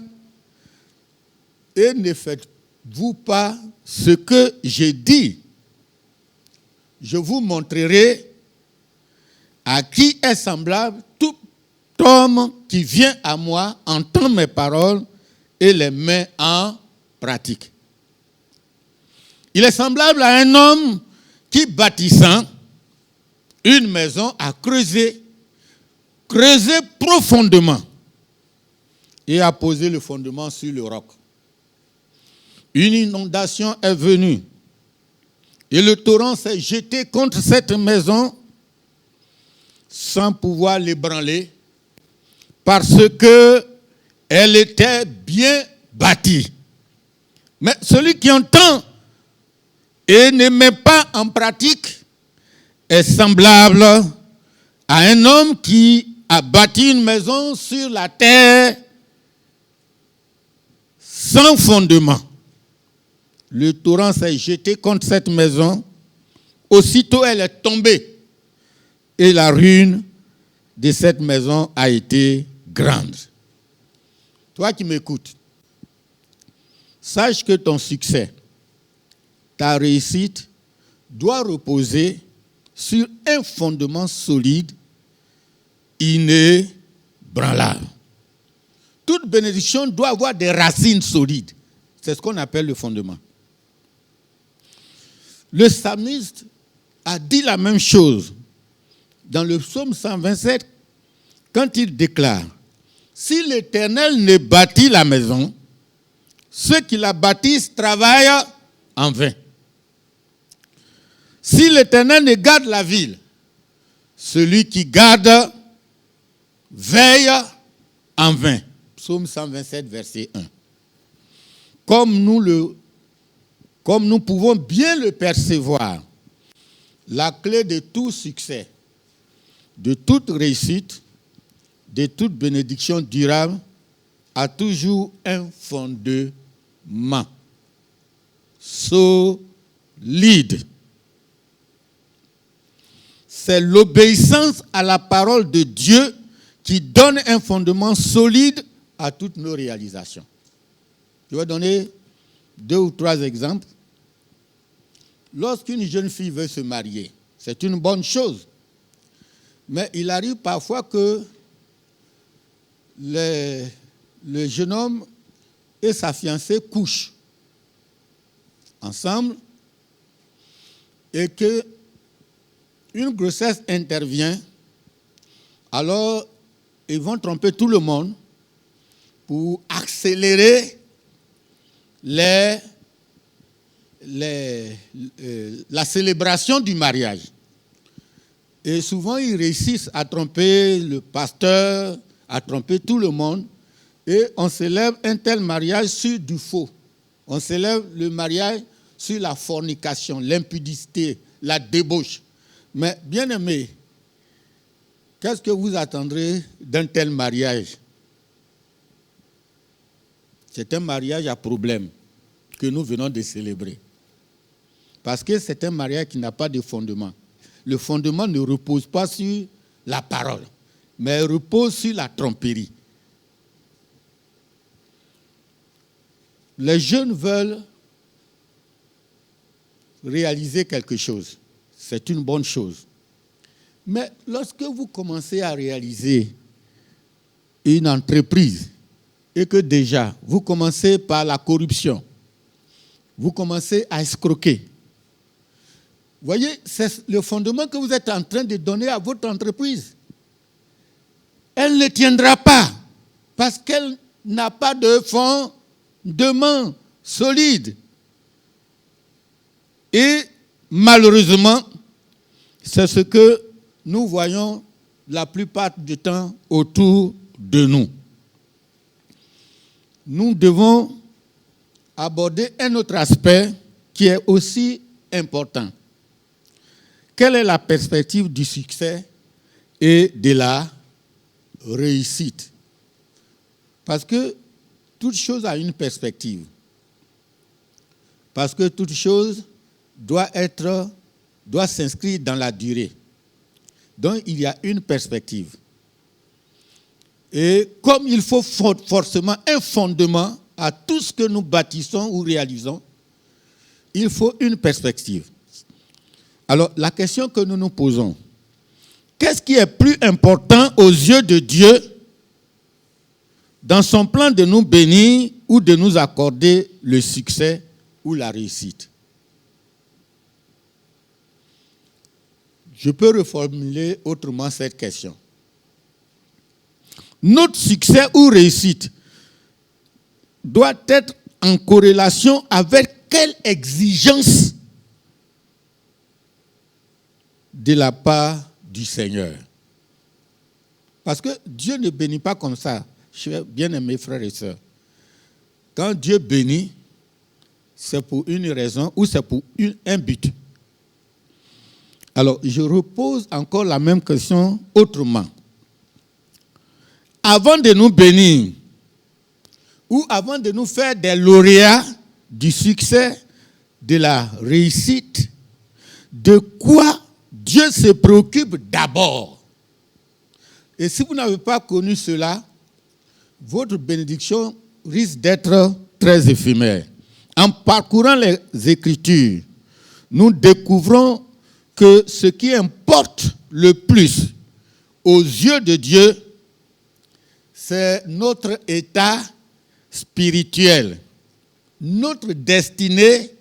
et ne faites-vous pas ce que j'ai dit? Je vous montrerai à qui est semblable tout homme qui vient à moi, entend mes paroles et les met en pratique. Il est semblable à un homme qui, bâtissant une maison, a creusé profondément et a posé le fondement sur le roc. Une inondation est venue et le torrent s'est jeté contre cette maison sans pouvoir l'ébranler parce qu'elle était bien bâtie. Mais celui qui entend et ne met pas en pratique est semblable à un homme qui a bâti une maison sur la terre sans fondement. Le torrent s'est jeté contre cette maison. Aussitôt, elle est tombée. Et la ruine de cette maison a été grande. Toi qui m'écoutes, sache que ton succès, ta réussite, doit reposer sur un fondement solide, inébranlable. Toute bénédiction doit avoir des racines solides. C'est ce qu'on appelle le fondement. Le psalmiste a dit la même chose dans le psaume 127 quand il déclare « Si l'Éternel ne bâtit la maison, ceux qui la bâtissent travaillent en vain. Si l'Éternel ne garde la ville, celui qui garde veille en vain. » Psaume 127, verset 1. Comme nous pouvons bien le percevoir, la clé de tout succès, de toute réussite, de toute bénédiction durable, a toujours un fondement solide. C'est l'obéissance à la parole de Dieu qui donne un fondement solide à toutes nos réalisations. Je vais donner 2 ou 3 exemples. Lorsqu'une jeune fille veut se marier, c'est une bonne chose. Mais il arrive parfois que le jeune homme et sa fiancée couchent ensemble et qu'une grossesse intervient. Alors, ils vont tromper tout le monde pour accélérer la célébration du mariage. Et souvent, ils réussissent à tromper le pasteur, à tromper tout le monde. Et on célèbre un tel mariage sur du faux. On célèbre le mariage sur la fornication, l'impudicité, la débauche. Mais bien aimé, qu'est-ce que vous attendrez d'un tel mariage? C'est un mariage à problème que nous venons de célébrer. Parce que c'est un mariage qui n'a pas de fondement. Le fondement ne repose pas sur la parole, mais repose sur la tromperie. Les jeunes veulent réaliser quelque chose. C'est une bonne chose. Mais lorsque vous commencez à réaliser une entreprise et que déjà vous commencez par la corruption, vous commencez à escroquer. Vous voyez, c'est le fondement que vous êtes en train de donner à votre entreprise. Elle ne tiendra pas parce qu'elle n'a pas de fondement solide. Et malheureusement, c'est ce que nous voyons la plupart du temps autour de nous. Nous devons aborder un autre aspect qui est aussi important. Quelle est la perspective du succès et de la réussite? Parce que toute chose a une perspective. Parce que toute chose doit s'inscrire dans la durée. Donc, il y a une perspective. Et comme il faut forcément un fondement à tout ce que nous bâtissons ou réalisons, il faut une perspective. Alors, la question que nous nous posons, qu'est-ce qui est plus important aux yeux de Dieu dans son plan de nous bénir ou de nous accorder le succès ou la réussite? Je peux reformuler autrement cette question. Notre succès ou réussite doit être en corrélation avec quelle exigence de la part du Seigneur. Parce que Dieu ne bénit pas comme ça, bien-aimés frères et sœurs. Quand Dieu bénit, c'est pour une raison ou c'est pour un but. Alors, je repose encore la même question autrement. Avant de nous bénir, ou avant de nous faire des lauréats du succès, de la réussite, de quoi Dieu se préoccupe d'abord? Et si vous n'avez pas connu cela, votre bénédiction risque d'être très éphémère. En parcourant les Écritures, nous découvrons que ce qui importe le plus aux yeux de Dieu, c'est notre état spirituel, notre destinée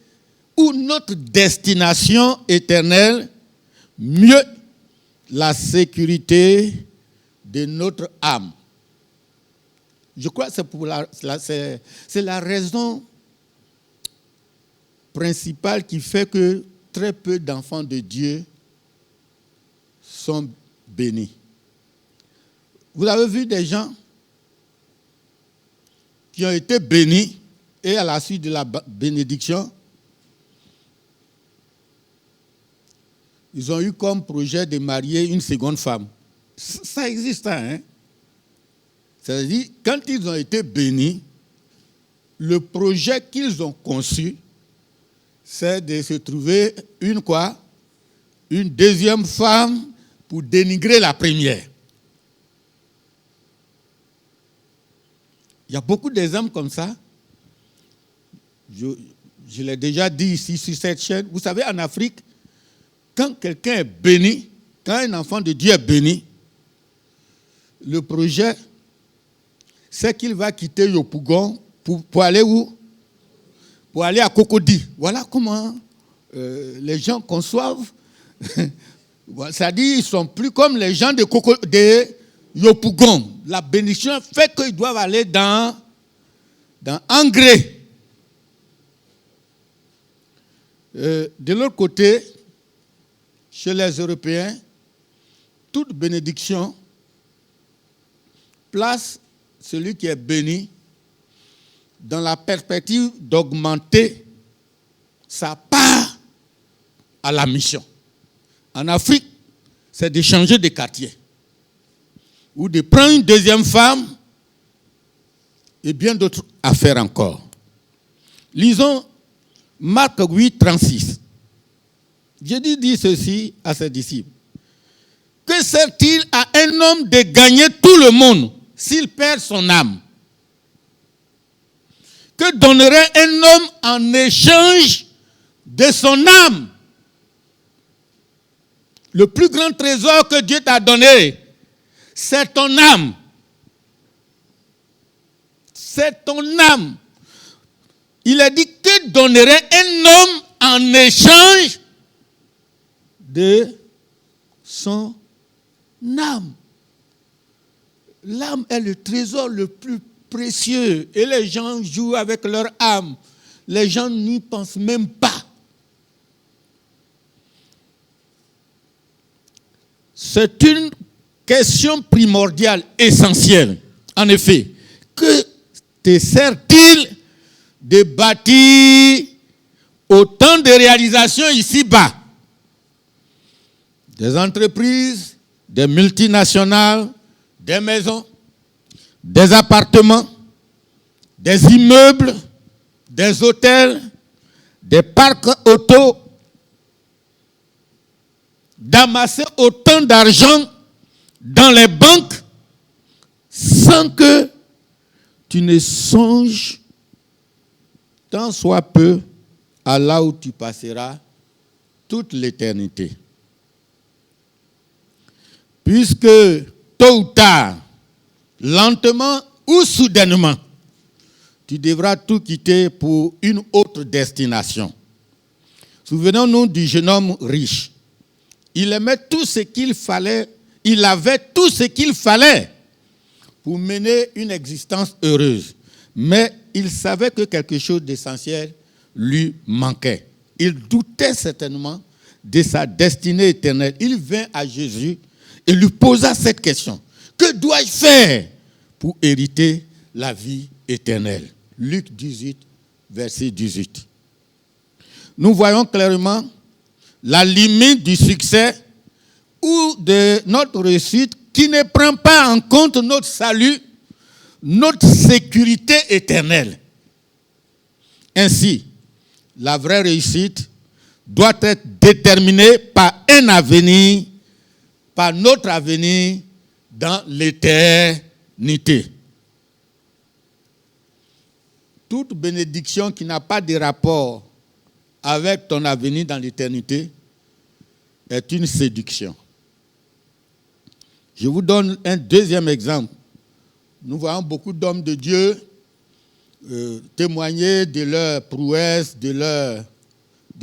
ou notre destination éternelle, mieux la sécurité de notre âme. Je crois que c'est la raison principale qui fait que très peu d'enfants de Dieu sont bénis. Vous avez vu des gens qui ont été bénis et à la suite de la bénédiction, ils ont eu comme projet de marier une seconde femme. Ça existe, hein? C'est-à-dire, quand ils ont été bénis, le projet qu'ils ont conçu, c'est de se trouver une quoi? Une deuxième femme pour dénigrer la première. Il y a beaucoup d'exemples comme ça. Je l'ai déjà dit ici sur cette chaîne. Vous savez, en Afrique, quand quelqu'un est béni, quand un enfant de Dieu est béni, le projet, c'est qu'il va quitter Yopougon pour aller où? Pour aller à Cocody. Voilà comment les gens conçoivent. C'est-à-dire qu'ils ne sont plus comme les gens de Yopougon. La bénédiction fait qu'ils doivent aller dans Angré. De l'autre côté, chez les Européens, toute bénédiction place celui qui est béni dans la perspective d'augmenter sa part à la mission. En Afrique, c'est de changer de quartier ou de prendre une deuxième femme et bien d'autres affaires encore. Lisons Marc 8, 36. Jésus dit ceci à ses disciples. Que sert-il à un homme de gagner tout le monde s'il perd son âme? Que donnerait un homme en échange de son âme? Le plus grand trésor que Dieu t'a donné, c'est ton âme. c'est ton âme. Il a dit que donnerait un homme en échange de son âme. L'âme est le trésor le plus précieux et les gens jouent avec leur âme. Les gens n'y pensent même pas. C'est une question primordiale, essentielle. En effet, que te sert-il de bâtir autant de réalisations ici-bas? Des entreprises, des multinationales, des maisons, des appartements, des immeubles, des hôtels, des parcs auto, d'amasser autant d'argent dans les banques sans que tu ne songes tant soit peu à là où tu passeras toute l'éternité. Puisque tôt ou tard, lentement ou soudainement, tu devras tout quitter pour une autre destination. Souvenons-nous du jeune homme riche. Il aimait tout ce qu'il fallait, il avait tout ce qu'il fallait pour mener une existence heureuse. Mais il savait que quelque chose d'essentiel lui manquait. Il doutait certainement de sa destinée éternelle. Il vint à Jésus et lui posa cette question. Que dois-je faire pour hériter la vie éternelle? Luc 18, verset 18. Nous voyons clairement la limite du succès ou de notre réussite qui ne prend pas en compte notre salut, notre sécurité éternelle. Ainsi, la vraie réussite doit être déterminée par un avenir, par notre avenir dans l'éternité. Toute bénédiction qui n'a pas de rapport avec ton avenir dans l'éternité est une séduction. Je vous donne un deuxième exemple. Nous voyons beaucoup d'hommes de Dieu témoigner de leur prouesse, de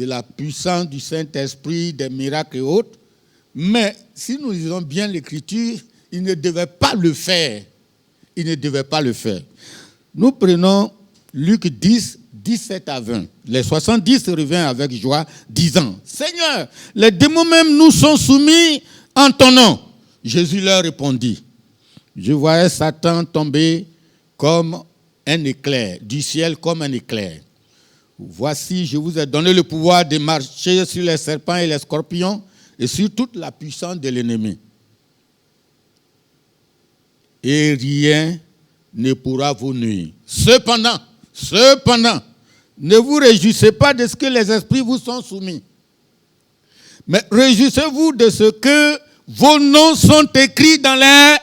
la puissance du Saint-Esprit, des miracles et autres. Mais si nous lisons bien l'Écriture, ils ne devaient pas le faire. Ils ne devaient pas le faire. Nous prenons Luc 10, 17 à 20. Les 70 reviennent avec joie, disant, « Seigneur, les démons même nous sont soumis en ton nom. » Jésus leur répondit, « Je voyais Satan tomber comme un éclair, du ciel comme un éclair. Voici, je vous ai donné le pouvoir de marcher sur les serpents et les scorpions et sur toute la puissance de l'ennemi. Et rien ne pourra vous nuire. Cependant, ne vous réjouissez pas de ce que les esprits vous sont soumis, mais réjouissez-vous de ce que vos noms sont écrits dans les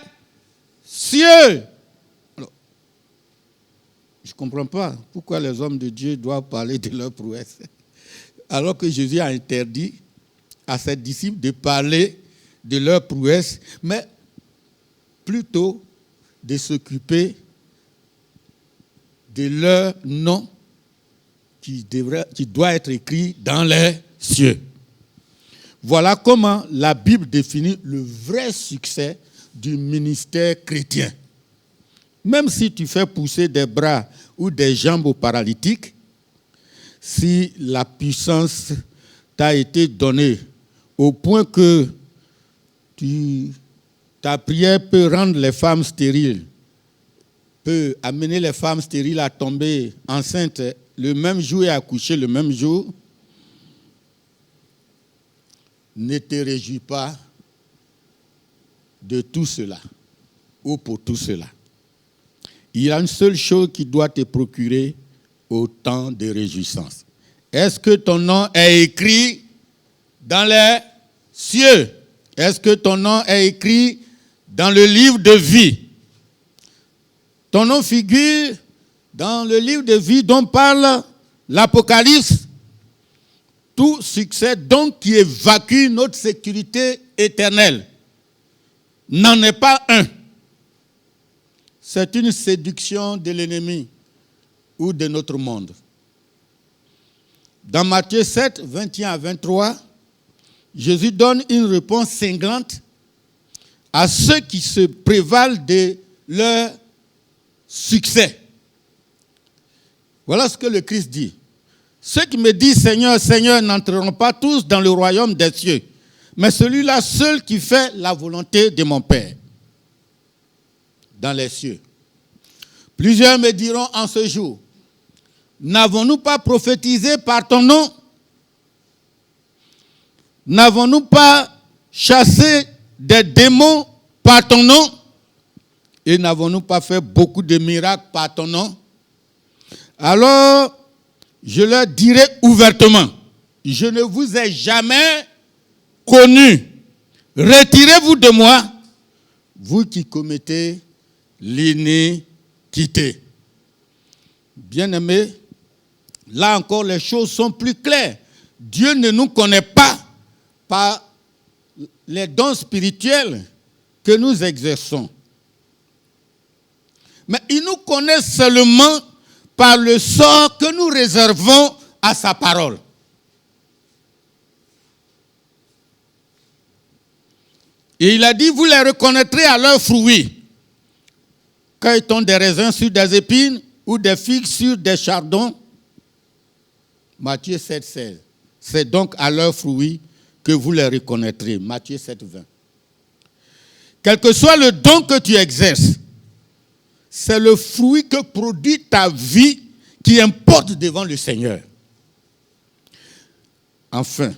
cieux. » Alors, je ne comprends pas pourquoi les hommes de Dieu doivent parler de leur prouesse, alors que Jésus a interdit à ses disciples de parler de leur prouesse, mais plutôt de s'occuper de leur nom qui doit être écrit dans les cieux. Voilà comment la Bible définit le vrai succès du ministère chrétien. Même si tu fais pousser des bras ou des jambes aux paralytiques, si la puissance t'a été donnée au point que ta prière peut rendre les femmes stériles, peut amener les femmes stériles à tomber enceintes le même jour et à coucher le même jour, ne te réjouis pas de tout cela ou pour tout cela. Il y a une seule chose qui doit te procurer autant de réjouissance. Est-ce que ton nom est écrit dans les cieux? Est-ce que ton nom est écrit dans le livre de vie? Ton nom figure dans le livre de vie dont parle l'Apocalypse. Tout succès donc qui évacue notre sécurité éternelle n'en est pas un. c'est une séduction de l'ennemi ou de notre monde. Dans Matthieu 7, 21 à 23, Jésus donne une réponse cinglante à ceux qui se prévalent de leur succès. Voilà ce que le Christ dit. Ceux qui me disent Seigneur, Seigneur n'entreront pas tous dans le royaume des cieux, mais celui-là seul qui fait la volonté de mon Père dans les cieux. Plusieurs me diront en ce jour, n'avons-nous pas prophétisé par ton nom? N'avons-nous pas chassé des démons par ton nom? Et n'avons-nous pas fait beaucoup de miracles par ton nom? Alors, je leur dirai ouvertement, je ne vous ai jamais connu. Retirez-vous de moi, vous qui commettez l'iniquité. Bien-aimés, là encore les choses sont plus claires. Dieu ne nous connaît pas par les dons spirituels que nous exerçons. Mais il nous connaît seulement par le sort que nous réservons à sa parole. Et il a dit, vous les reconnaîtrez à leurs fruits. Cueille-t-on des raisins sur des épines ou des figues sur des chardons? Matthieu 7, 16. C'est donc à leurs fruits que vous les reconnaîtrez. Matthieu 7, 20. Quel que soit le don que tu exerces, c'est le fruit que produit ta vie qui importe devant le Seigneur. Enfin,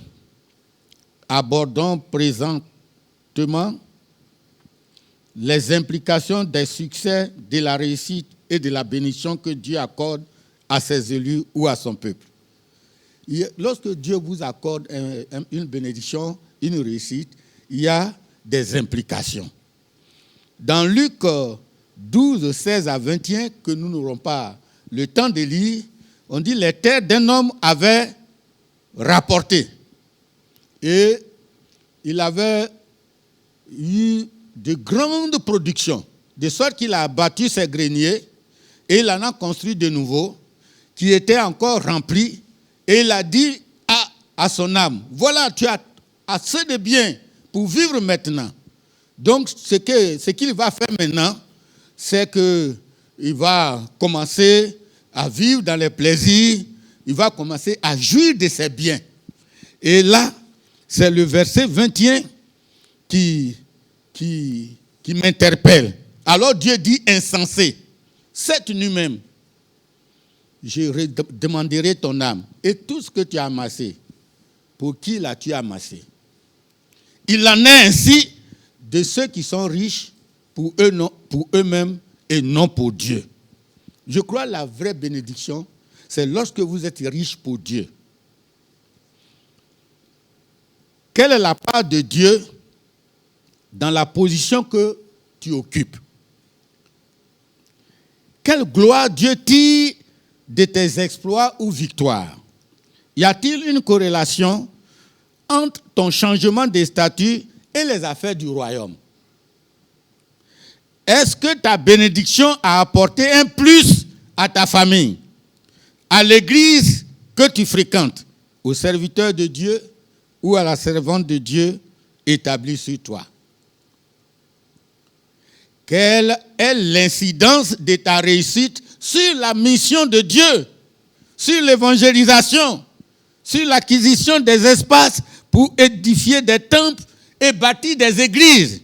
abordons présentement les implications des succès, de la réussite et de la bénédiction que Dieu accorde à ses élus ou à son peuple. Lorsque Dieu vous accorde une bénédiction, une réussite, il y a des implications. Dans Luc 12, 16 à 21, que nous n'aurons pas le temps de lire, on dit les terres d'un homme avaient rapporté. Et il avait eu de grandes productions, de sorte qu'il a abattu ses greniers et il en a construit de nouveaux qui étaient encore remplis. Et il a dit à son âme, voilà, tu as assez de biens pour vivre maintenant. Donc, ce qu'il va faire maintenant, c'est qu'il va commencer à vivre dans les plaisirs, il va commencer à jouir de ses biens. Et là, c'est le verset 21 qui m'interpelle. Alors Dieu dit insensé, cette nuit même, je demanderai ton âme et tout ce que tu as amassé. Pour qui l'as-tu amassé? Il en est ainsi de ceux qui sont riches pour eux-mêmes et non pour Dieu. Je crois que la vraie bénédiction, c'est lorsque vous êtes riche pour Dieu. Quelle est la part de Dieu dans la position que tu occupes? Quelle gloire Dieu tire de tes exploits ou victoires? Y a-t-il une corrélation entre ton changement de statut et les affaires du royaume? Est-ce que ta bénédiction a apporté un plus à ta famille, à l'église que tu fréquentes, au serviteur de Dieu ou à la servante de Dieu établie sur toi? Quelle est l'incidence de ta réussite sur la mission de Dieu, sur l'évangélisation, sur l'acquisition des espaces pour édifier des temples et bâtir des églises,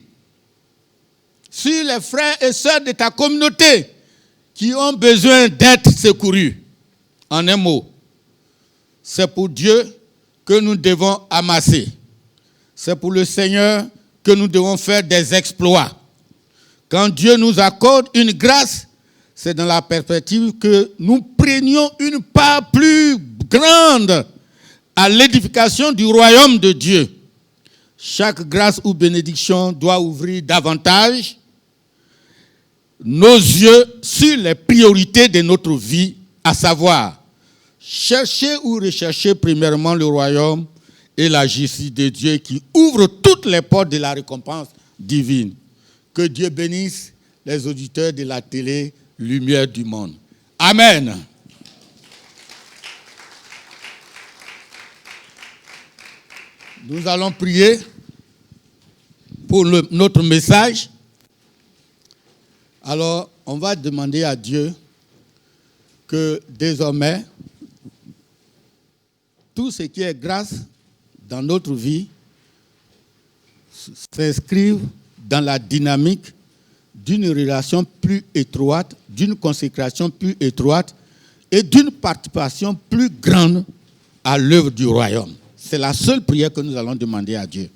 sur les frères et sœurs de ta communauté qui ont besoin d'être secourus? En un mot, c'est pour Dieu que nous devons amasser. C'est pour le Seigneur que nous devons faire des exploits. Quand Dieu nous accorde une grâce, c'est dans la perspective que nous prenions une part plus grande à l'édification du royaume de Dieu. Chaque grâce ou bénédiction doit ouvrir davantage nos yeux sur les priorités de notre vie, à savoir chercher ou rechercher premièrement le royaume et la justice de Dieu qui ouvre toutes les portes de la récompense divine. Que Dieu bénisse les auditeurs de la télé Lumière du Monde. Amen. Nous allons prier pour notre message. Alors, on va demander à Dieu que désormais, tout ce qui est grâce dans notre vie s'inscrive dans la dynamique d'une relation plus étroite, d'une consécration plus étroite et d'une participation plus grande à l'œuvre du royaume. C'est la seule prière que nous allons demander à Dieu.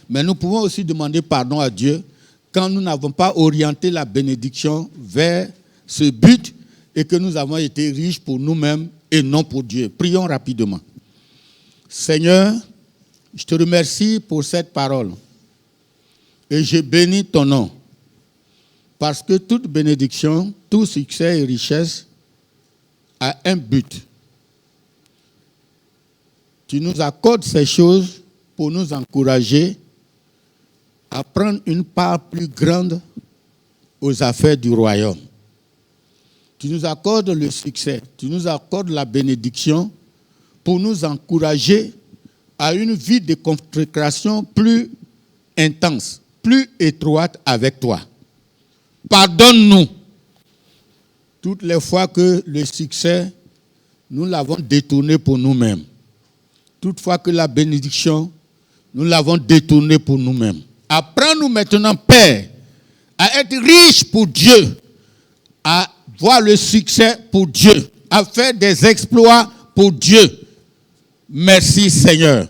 Mais nous pouvons aussi demander pardon à Dieu quand nous n'avons pas orienté la bénédiction vers ce but et que nous avons été riches pour nous-mêmes et non pour Dieu. Prions rapidement. Seigneur, je te remercie pour cette parole et je bénis ton nom parce que toute bénédiction, tout succès et richesse a un but. Tu nous accordes ces choses pour nous encourager à prendre une part plus grande aux affaires du royaume. Tu nous accordes le succès, tu nous accordes la bénédiction pour nous encourager à une vie de consécration plus intense, plus étroite avec toi. Pardonne-nous toutes les fois que le succès, nous l'avons détourné pour nous-mêmes. Toutefois que la bénédiction, nous l'avons détournée pour nous-mêmes. Apprends-nous maintenant, Père, à être riche pour Dieu, à voir le succès pour Dieu, à faire des exploits pour Dieu. Merci Seigneur.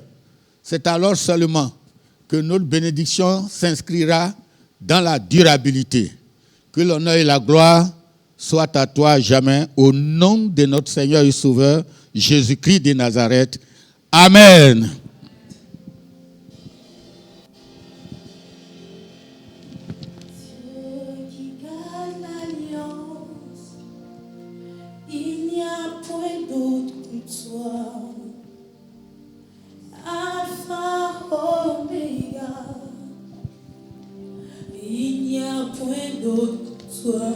C'est alors seulement que notre bénédiction s'inscrira dans la durabilité. Que l'honneur et la gloire soient à toi à jamais, au nom de notre Seigneur et Sauveur, Jésus-Christ de Nazareth. Amen. Il n'y a point d'autre que toi, Alpha, Oméga. Il n'y a point d'autre que toi,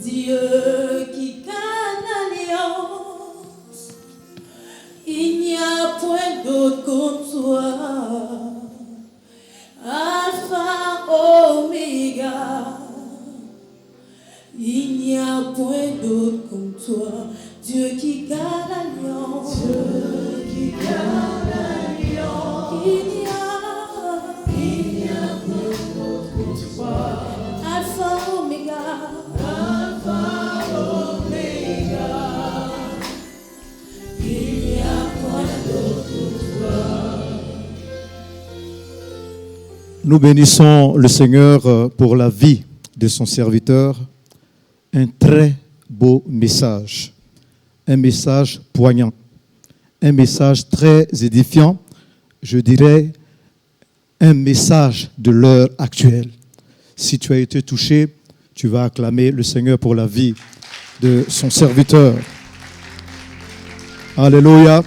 Dieu qui garde l'alliance. Il n'y a point d'autre comme toi, Alpha, Oméga. Il n'y a point d'autre comme toi, Dieu qui garde l'alliance. Dieu qui garde l'alliance. Il n'y a point d'autre comme toi, Alpha, Oméga. Alpha, Oméga. Il n'y a point d'autre comme toi. Nous bénissons le Seigneur pour la vie de son serviteur. Un très beau message, un message poignant, un message très édifiant, je dirais un message de l'heure actuelle. Si tu as été touché, tu vas acclamer le Seigneur pour la vie de son serviteur. Alléluia.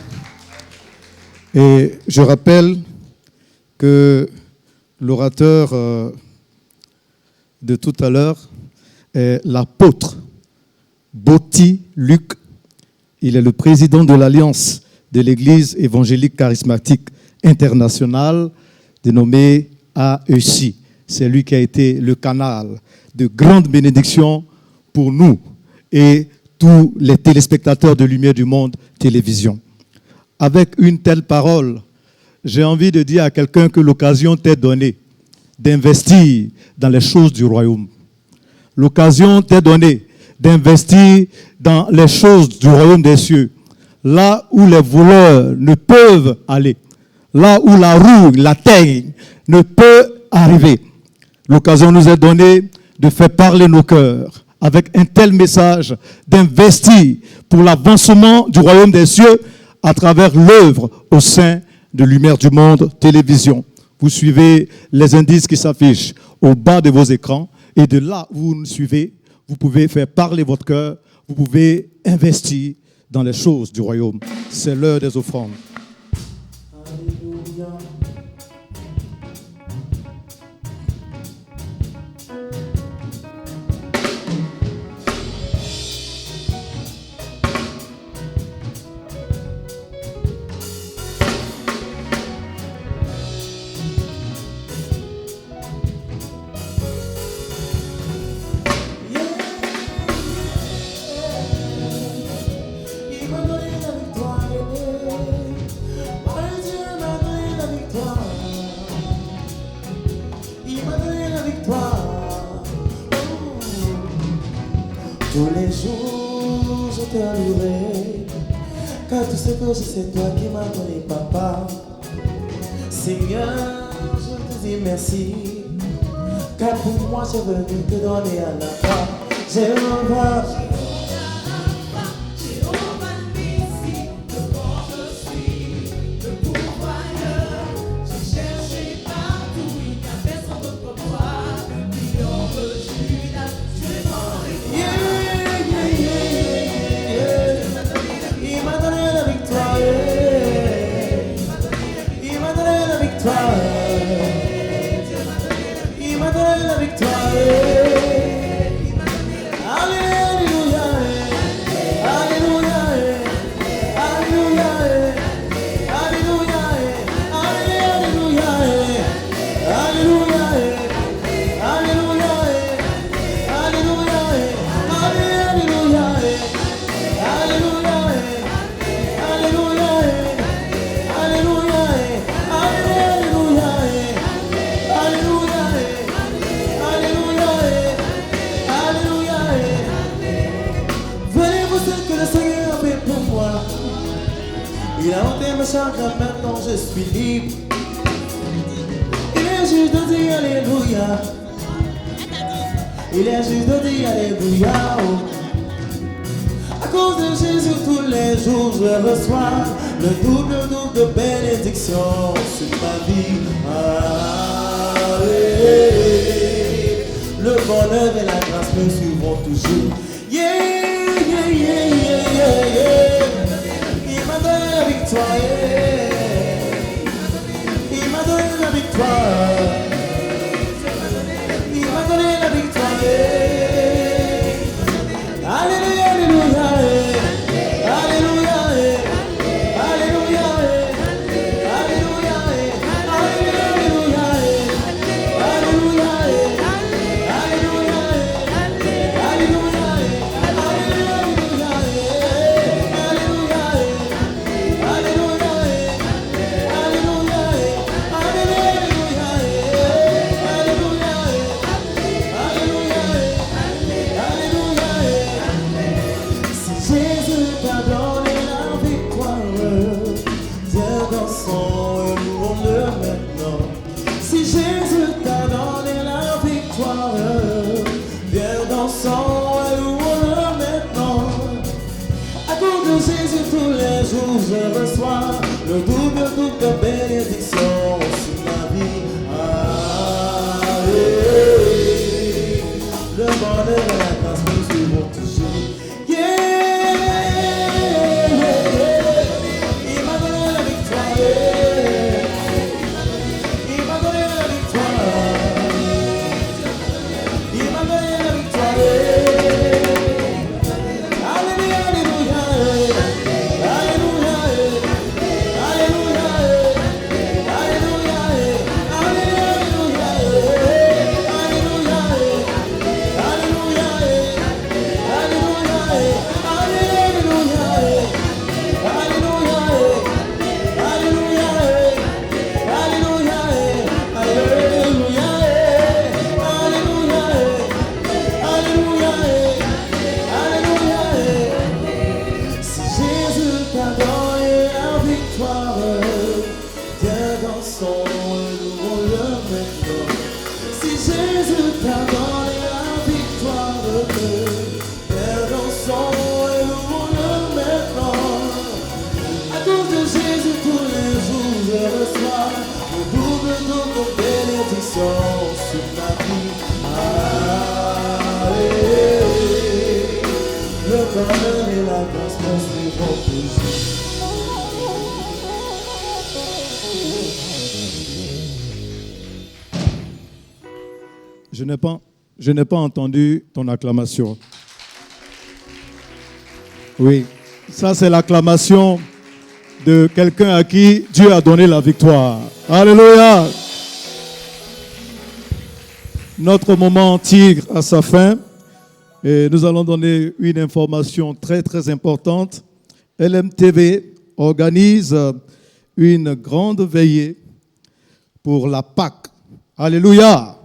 Et je rappelle que l'orateur de tout à l'heure est l'apôtre Botti Luc. Il est le président de l'Alliance de l'Église évangélique charismatique internationale, dénommée AEC. C'est lui qui a été le canal de grande bénédiction pour nous et tous les téléspectateurs de Lumière du Monde Télévision. Avec une telle parole, j'ai envie de dire à quelqu'un que l'occasion t'est donnée d'investir dans les choses du royaume. L'occasion t'est donnée d'investir dans les choses du royaume des cieux, là où les voleurs ne peuvent aller, là où la rouille, la teigne ne peut arriver. L'occasion nous est donnée de faire parler nos cœurs avec un tel message, d'investir pour l'avancement du royaume des cieux à travers l'œuvre au sein de Lumière du Monde Télévision. Vous suivez les indices qui s'affichent au bas de vos écrans. Et de là où vous nous suivez, vous pouvez faire parler votre cœur, vous pouvez investir dans les choses du royaume. C'est l'heure des offrandes. Alléluia. te louerai. Car tout ce que j'ai, c'est toi qui m'as donné, papa. Seigneur, je te dis merci. Car pour moi, j'ai venu te donner à la part. Jéhovah. Il a ôté mes chagrins, maintenant je suis libre. Il est juste de dire Alléluia. Il est juste de dire Alléluia. Oh. À cause de Jésus, tous les jours je reçois le double de bénédiction sur ma vie. Ah, le bonheur et la grâce me suivront toujours. Yeah, yeah, yeah, yeah, yeah, yeah. Il m'a donné la victoire, il m'a donné la victoire, il m'a donné la victoire. Alléluia, alléluia, alléluia, alléluia, alléluia, alléluia, alléluia, je reçois le double de bénédiction sur ma vie. Ah, le bonheur et la grâce me suivront toujours. Yeah, il m'a donné la victoire. Il m'a donné la victoire. Il m'a donné la victoire. Alléluia, alléluia. Sur ma vie, le bonheur et la grâce me suivront toujours. Je n'ai pas entendu ton acclamation. Oui, ça c'est l'acclamation de quelqu'un à qui Dieu a donné la victoire. Alléluia. Notre moment tire à sa fin et nous allons donner une information très très importante. LMTV organise une grande veillée pour la Pâque. Alléluia.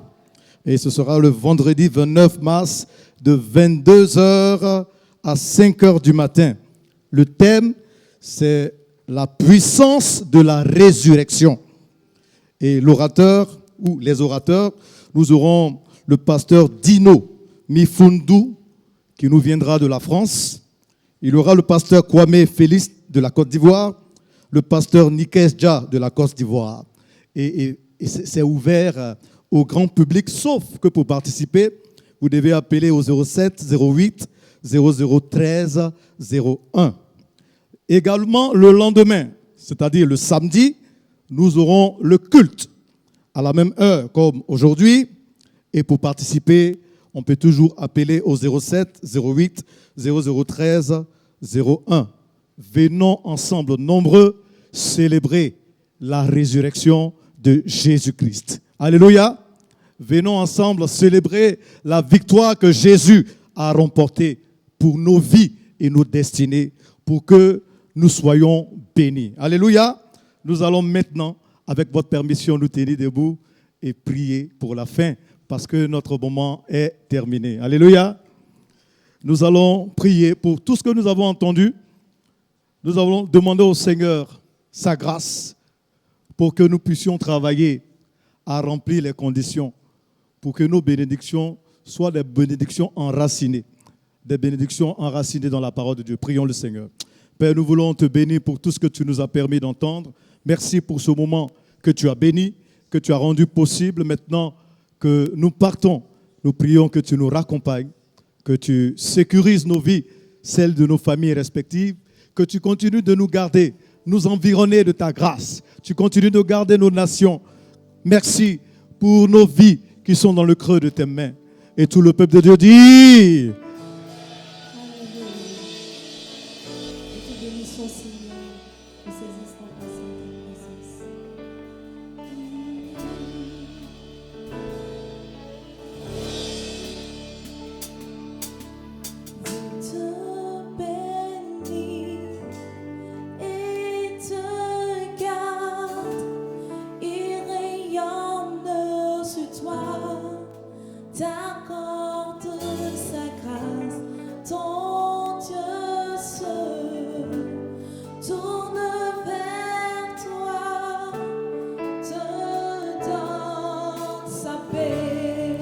Et ce sera le vendredi 29 mars de 22h à 5 heures du matin. Le thème, c'est la puissance de la résurrection. Et l'orateur, ou les orateurs, nous aurons le pasteur Dino Mifundu, qui nous viendra de la France. Il y aura le pasteur Kwame Félix de la Côte d'Ivoire, le pasteur Nikesja de la Côte d'Ivoire. Et c'est ouvert au grand public, sauf que pour participer, vous devez appeler au 07 08 0013 01. Également, le lendemain, c'est-à-dire le samedi, nous aurons le culte à la même heure comme aujourd'hui. Et pour participer, on peut toujours appeler au 07 08 0013 01. Venons ensemble, nombreux, célébrer la résurrection de Jésus-Christ. Alléluia. Venons ensemble célébrer la victoire que Jésus a remportée pour nos vies et nos destinées, pour que nous soyons bénis. Alléluia. Nous allons maintenant, avec votre permission, nous tenir debout et prier pour la fin, parce que notre moment est terminé. Alléluia. Nous allons prier pour tout ce que nous avons entendu. Nous allons demander au Seigneur sa grâce pour que nous puissions travailler à remplir les conditions, pour que nos bénédictions soient des bénédictions enracinées dans la parole de Dieu. Prions le Seigneur. Père, nous voulons te bénir pour tout ce que tu nous as permis d'entendre. Merci pour ce moment que tu as béni, que tu as rendu possible. Maintenant que nous partons, nous prions que tu nous raccompagnes, que tu sécurises nos vies, celles de nos familles respectives, que tu continues de nous garder, nous environner de ta grâce. Tu continues de garder nos nations. Merci pour nos vies qui sont dans le creux de tes mains. Et tout le peuple de Dieu dit... T'accorde sa grâce, ton Dieu seul tourne vers toi, te donne sa paix.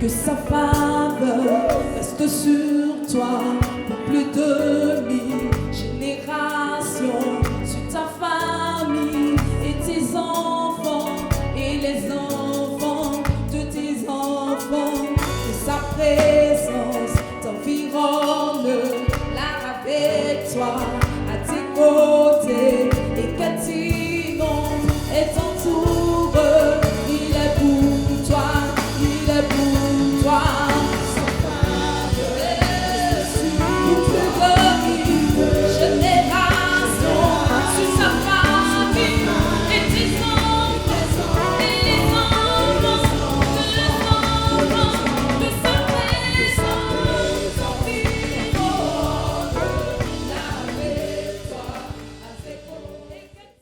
Que sa faveur reste sur toi pour plus de 1000 générations, sur ta famille et tes enfants et les enfants de tes enfants. Que sa présence